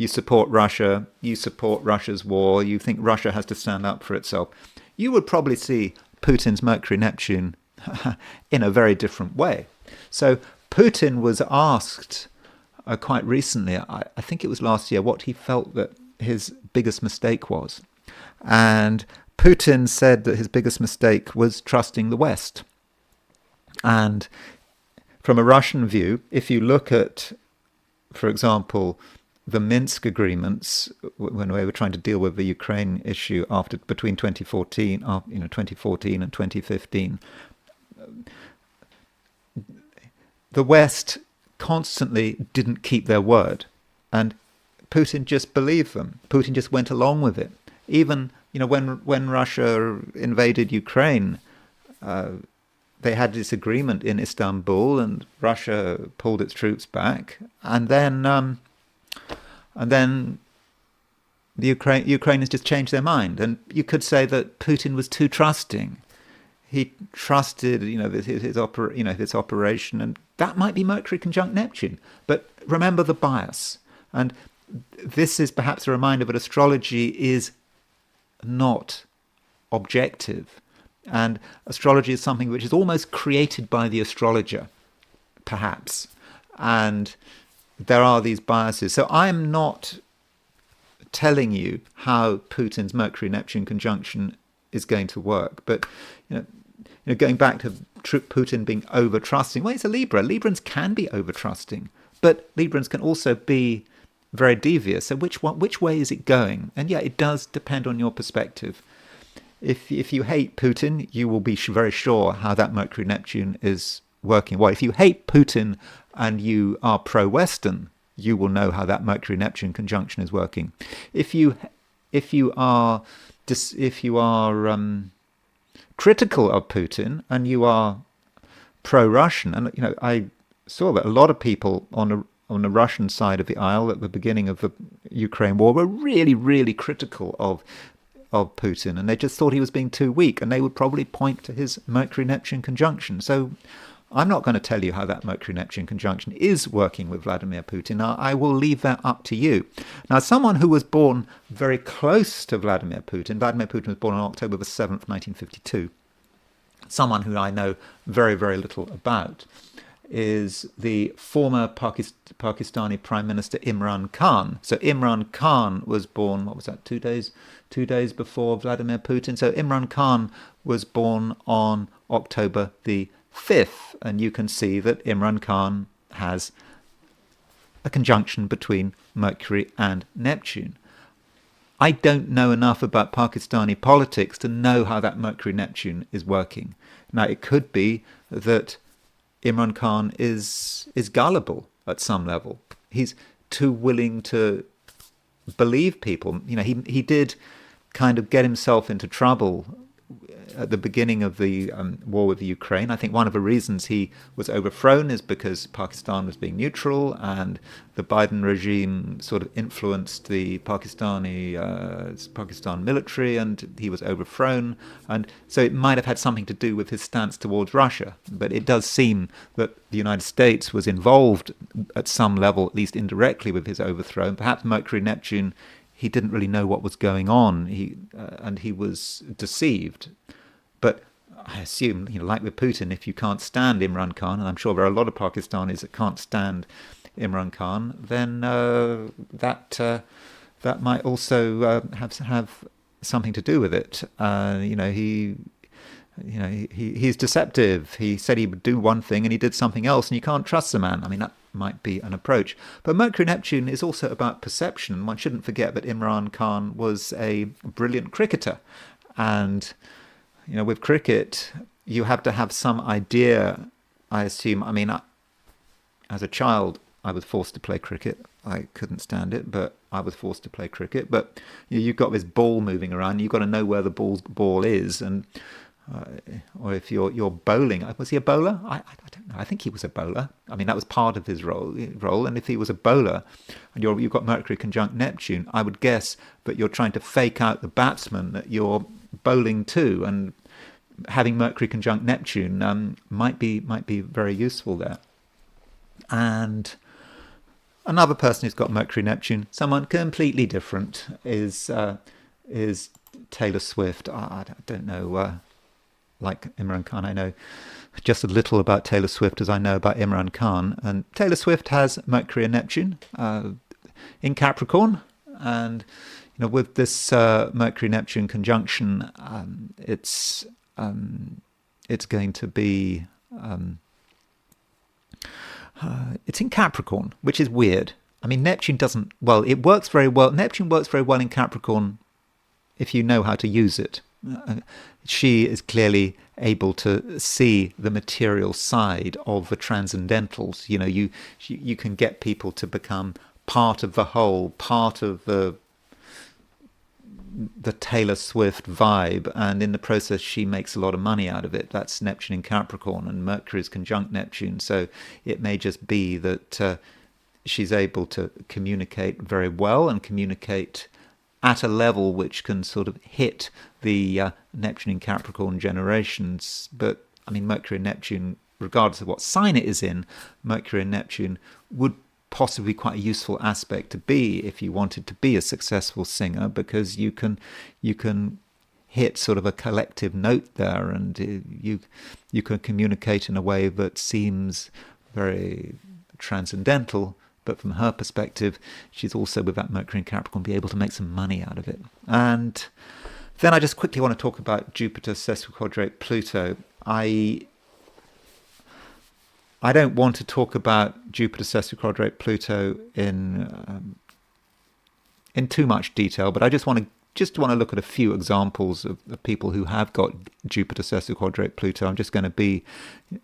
support Russia, you support Russia's war, you think Russia has to stand up for itself, you would probably see Putin's Mercury-Neptune in a very different way. So Putin was asked quite recently, I think it was last year, what he felt that his biggest mistake was. And Putin said that his biggest mistake was trusting the West. And from a Russian view, if you look at, for example, the Minsk agreements, when we were trying to deal with the Ukraine issue between 2014 and 2015, the West constantly didn't keep their word, and Putin just believed them. Putin just went along with it. Even when Russia invaded Ukraine, they had this agreement in Istanbul, and Russia pulled its troops back, and then the Ukrainians just changed their mind. And you could say that Putin was too trusting. He trusted, this operation, and that might be Mercury conjunct Neptune. But remember the bias, and this is perhaps a reminder that astrology is not objective, and astrology is something which is almost created by the astrologer, perhaps, and there are these biases. So I'm not telling you how Putin's Mercury-Neptune conjunction is going to work, but going back to Putin being over-trusting, well, he's a Libra. Librans can be over-trusting, but Librans can also be very devious. So which way is it going? And yeah, it does depend on your perspective. If you hate Putin, you will be very sure how that Mercury-Neptune is working. Well, if you hate Putin and you are pro-Western, you will know how that Mercury-Neptune conjunction is working. If you are critical of Putin and you are pro-Russian, and I saw that a lot of people on the Russian side of the aisle at the beginning of the Ukraine war were really, really critical of Putin, and they just thought he was being too weak, and they would probably point to his Mercury-Neptune conjunction. So I'm not going to tell you how that Mercury-Neptune conjunction is working with Vladimir Putin. I will leave that up to you. Now, someone who was born very close to Vladimir Putin was born on October the 7th, 1952, someone who I know very, very little about, is the former Pakistani Prime Minister Imran Khan. So Imran Khan was born, what was that, 2 days before Vladimir Putin. So Imran Khan was born on October the 5th, and you can see that Imran Khan has a conjunction between Mercury and Neptune. I don't know enough about Pakistani politics to know how that Mercury-Neptune is working. Now, it could be that Imran Khan is gullible at some level. He's too willing to believe people. He did kind of get himself into trouble at the beginning of the war with the Ukraine. I think one of the reasons he was overthrown is because Pakistan was being neutral, and the Biden regime sort of influenced the Pakistan military, and he was overthrown. And so it might have had something to do with his stance towards Russia. But it does seem that the United States was involved at some level, at least indirectly, with his overthrow. And perhaps Mercury-Neptune, he didn't really know what was going on, and he was deceived. But I assume, like with Putin, if you can't stand Imran Khan, and I'm sure there are a lot of Pakistanis that can't stand Imran Khan, then that might also have something to do with it. He's deceptive. He said he would do one thing and he did something else, and you can't trust the man. I mean, that might be an approach. But Mercury-Neptune is also about perception. One shouldn't forget that Imran Khan was a brilliant cricketer, and with cricket, you have to have some idea, I assume. I mean, as a child, I was forced to play cricket. I couldn't stand it, but I was forced to play cricket. But you've got this ball moving around. You've got to know where the ball is, and or if you're bowling. Was he a bowler? I don't know. I think he was a bowler. I mean, that was part of his role. And if he was a bowler, and you've got Mercury conjunct Neptune, I would guess that you're trying to fake out the batsman that you're bowling to, and having Mercury conjunct Neptune might be very useful there. And another person who's got Mercury Neptune, someone completely different, is Taylor Swift. I don't know like Imran Khan. I know just as little about Taylor Swift as I know about Imran Khan. And Taylor Swift has Mercury and Neptune in Capricorn, and with this Mercury-Neptune conjunction, it's going to be it's in Capricorn, which is weird. I mean, Neptune doesn't, well, it works very well. Neptune works very well in Capricorn if you know how to use it. She is clearly able to see the material side of the transcendentals. You can get people to become part of the whole, part of the Taylor Swift vibe, and in the process she makes a lot of money out of it. That's Neptune in Capricorn, and Mercury is conjunct Neptune, so it may just be that she's able to communicate very well and communicate at a level which can sort of hit the Neptune in Capricorn generations. But I mean, Mercury and Neptune, regardless of what sign it is in, Mercury and Neptune would possibly quite a useful aspect to be if you wanted to be a successful singer, because you can hit sort of a collective note there, and you can communicate in a way that seems very transcendental. But from her perspective, she's also, with that Mercury in Capricorn, be able to make some money out of it. And then I just quickly want to talk about Jupiter sesquiquadrate Pluto. I don't want to talk about Jupiter sesquiquadrate Pluto in too much detail, but I just want to look at a few examples of people who have got Jupiter sesquiquadrate Pluto. I'm just going to be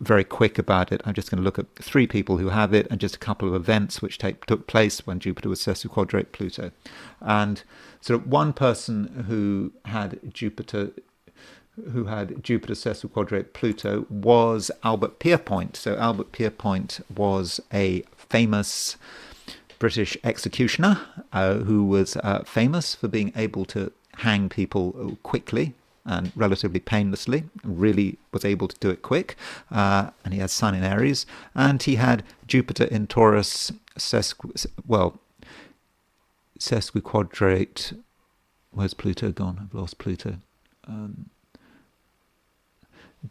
very quick about it. I'm just going to look at 3 people who have it and just a couple of events which took place when Jupiter was sesquiquadrate Pluto. And so one person who had Jupiter sesquiquadrate Pluto was Albert Pierpoint. So Albert Pierpoint was a famous British executioner who was famous for being able to hang people quickly and relatively painlessly. Really was able to do it quick. And he has Sun in Aries, and he had Jupiter in Taurus sesquiquadrate. Where's Pluto gone? I've lost Pluto.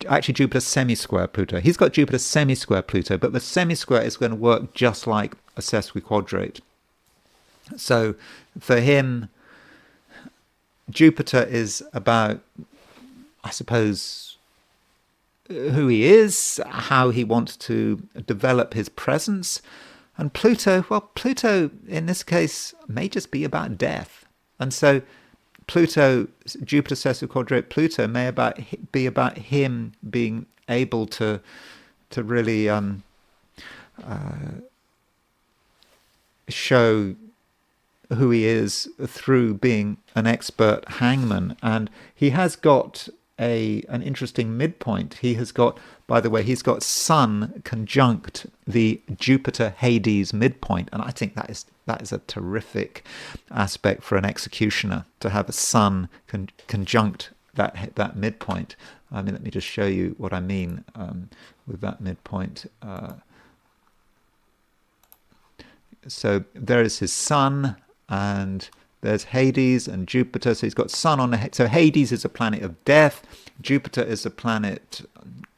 Actually, Jupiter semi-square Pluto. He's got Jupiter semi-square Pluto, but the semi-square is going to work just like a sesquiquadrate. So for him, Jupiter is about, I suppose, who he is, how he wants to develop his presence. And Pluto, well, Pluto in this case may just be about death. And so Pluto, Jupiter sesquiquadrate Pluto may be about him being able to really show who he is through being an expert hangman. And he has got an interesting midpoint. He has got, by the way, he's got Sun conjunct the Jupiter Hades midpoint, and I think that is a terrific aspect for an executioner, to have a Sun conjunct that midpoint. I mean, let me just show you what I mean with that midpoint. So there is his Sun, and there's Hades and Jupiter. So he's got Sun on the... So Hades is a planet of death. Jupiter is a planet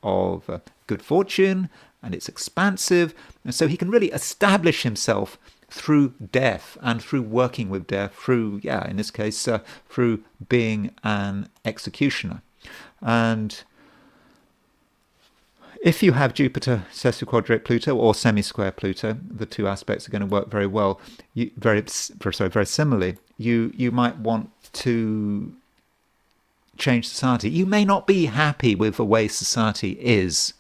of good fortune, and it's expansive. And so he can really establish himself through death and through working with death, through, in this case, through being an executioner. And if you have Jupiter sesquiquadrate Pluto or semi-square Pluto, the two aspects are going to work very well. Very similarly. You might want to change society. You may not be happy with the way society is.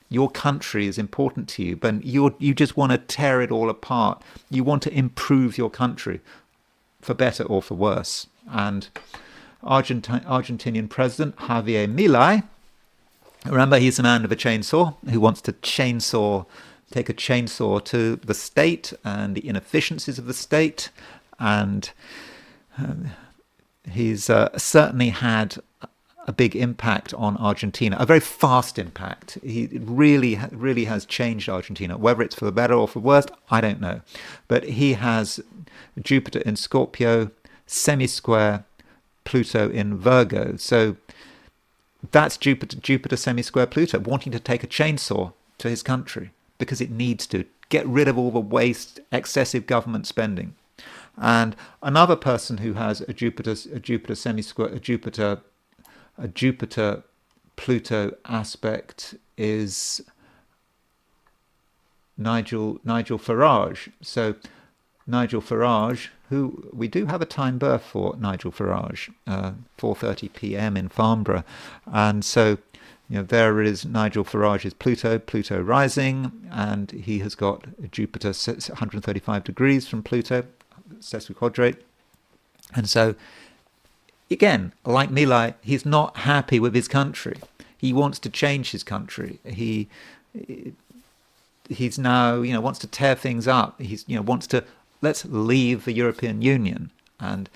Your country is important to you, but you just want to tear it all apart. You want to improve your country, for better or for worse. And Argentinian President Javier Milei, remember, he's a man with a chainsaw who wants to take a chainsaw to the state and the inefficiencies of the state. And he's certainly had a big impact on Argentina, a very fast impact. He really has changed Argentina. Whether it's for the better or for the worse, I don't know. But he has Jupiter in Scorpio, semi-square Pluto in Virgo. So that's Jupiter semi-square Pluto, wanting to take a chainsaw to his country because it needs to get rid of all the waste, excessive government spending. And another person who has a Jupiter semi-square, a Jupiter Pluto aspect is Nigel Farage. So Nigel Farage, who we do have a time birth for Nigel Farage, 4:30 p.m. in Farnborough, and so there is Nigel Farage's Pluto rising, and he has got Jupiter 135 degrees from Pluto, sesquiquadrate, and so again, like Milai, he's not happy with his country. He wants to change his country. He's now wants to tear things up. He's wants to let's leave the European Union, and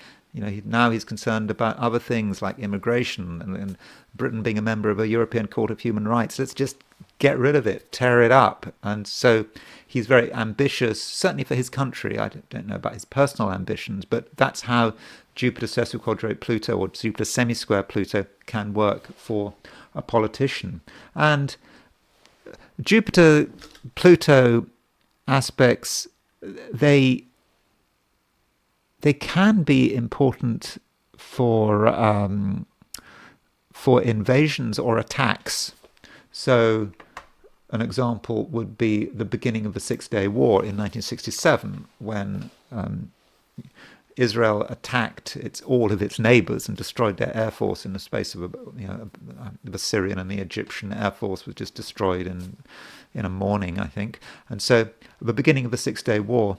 now he's concerned about other things like immigration and Britain being a member of a European Court of Human Rights. Let's just get rid of it, tear it up. And so he's very ambitious, certainly for his country. I don't know about his personal ambitions, but that's how Jupiter sesquiquadrate Pluto or Jupiter semi-square Pluto can work for a politician. And Jupiter Pluto aspects, they can be important for invasions or attacks. So an example would be the beginning of the Six-Day War in 1967, when Israel attacked all of its neighbors and destroyed their air force in the space of the Syrian and the Egyptian air force was just destroyed in a morning, I think. And so at the beginning of the Six-Day War,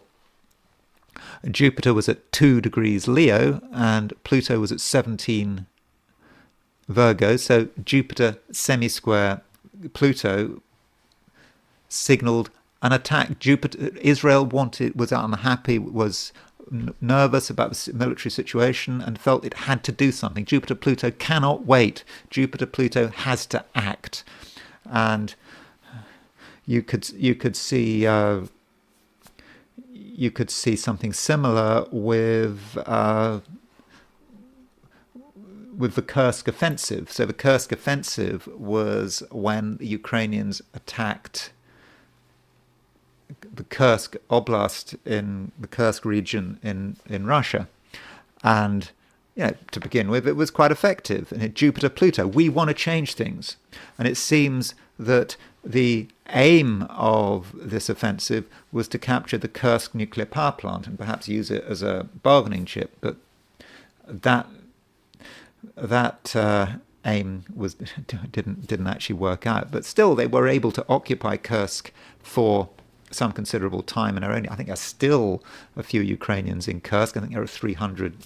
Jupiter was at 2 degrees Leo and Pluto was at 17 Virgo. So Jupiter semi-square Pluto signaled an attack. Israel was unhappy, was nervous about the military situation and felt it had to do something. Jupiter Pluto cannot wait. Jupiter Pluto has to act. And you could see something similar with the Kursk offensive. So the Kursk offensive was when the Ukrainians attacked the Kursk Oblast in the Kursk region in Russia. And to begin with, it was quite effective. And Jupiter Pluto, we want to change things. And it seems that the aim of this offensive was to capture the Kursk nuclear power plant and perhaps use it as a bargaining chip. But that aim didn't actually work out. But still, they were able to occupy Kursk for some considerable time, and I think there's still a few Ukrainians in Kursk. I think there are 300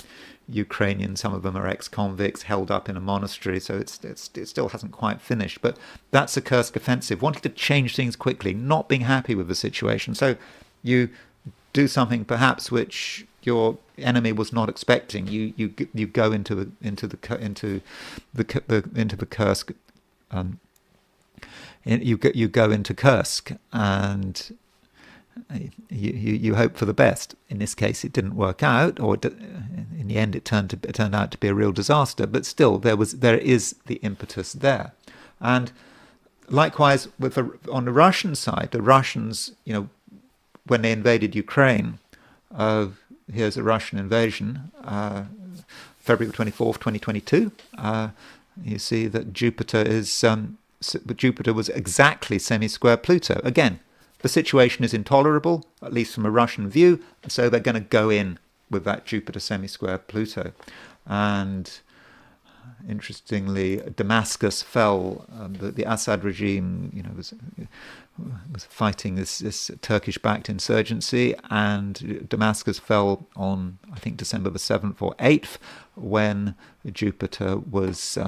Ukrainians. Some of them are ex-convicts held up in a monastery, so it still hasn't quite finished. But that's a Kursk offensive, wanting to change things quickly, not being happy with the situation. So you do something perhaps which your enemy was not expecting. You go into the Kursk. You go into Kursk and you hope for the best. In this case, it didn't work out, or in the end, it turned out to be a real disaster. But still, there is the impetus there. And likewise, on the Russian side, the Russians, when they invaded Ukraine, here's a Russian invasion, February 24th, 2022. You see that Jupiter was exactly semi-square Pluto. Again, the situation is intolerable, at least from a Russian view, so they're going to go in with that Jupiter semi-square Pluto. And interestingly, Damascus fell. The Assad regime, was fighting this Turkish-backed insurgency, and Damascus fell on, I think, December the 7th or 8th, when Jupiter was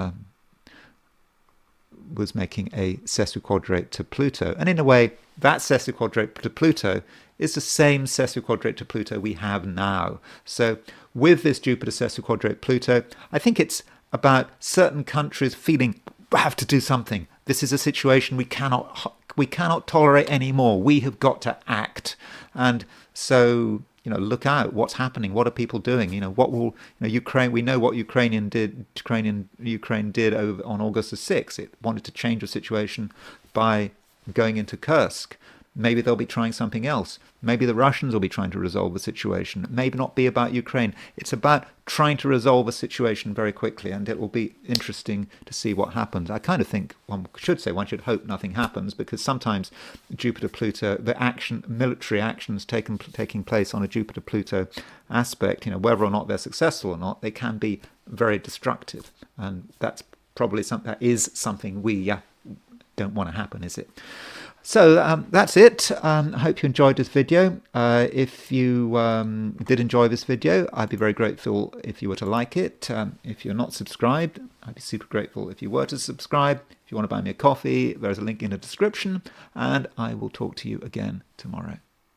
making a sesquiquadrate to Pluto. And in a way, that sesquiquadrate to Pluto is the same sesquiquadrate to Pluto we have now. So with this Jupiter sesquiquadrate Pluto, I think it's about certain countries feeling, we have to do something. This is a situation we cannot tolerate anymore. We have got to act. And so look out. What's happening? What are people doing? What will Ukraine? We know what Ukraine did over on August the 6th. It wanted to change the situation by going into Kursk. Maybe they'll be trying something else. Maybe the Russians will be trying to resolve the situation. It may not be about Ukraine. It's about trying to resolve a situation very quickly, and it will be interesting to see what happens. I kind of think one should hope nothing happens, because sometimes Jupiter-Pluto, the military actions taking place on a Jupiter-Pluto aspect, whether or not they're successful or not, they can be very destructive, and that's probably something we don't want to happen, is it? So that's it. I hope you enjoyed this video. If you did enjoy this video, I'd be very grateful if you were to like it. If you're not subscribed, I'd be super grateful if you were to subscribe. If you want to buy me a coffee, there's a link in the description, and I will talk to you again tomorrow.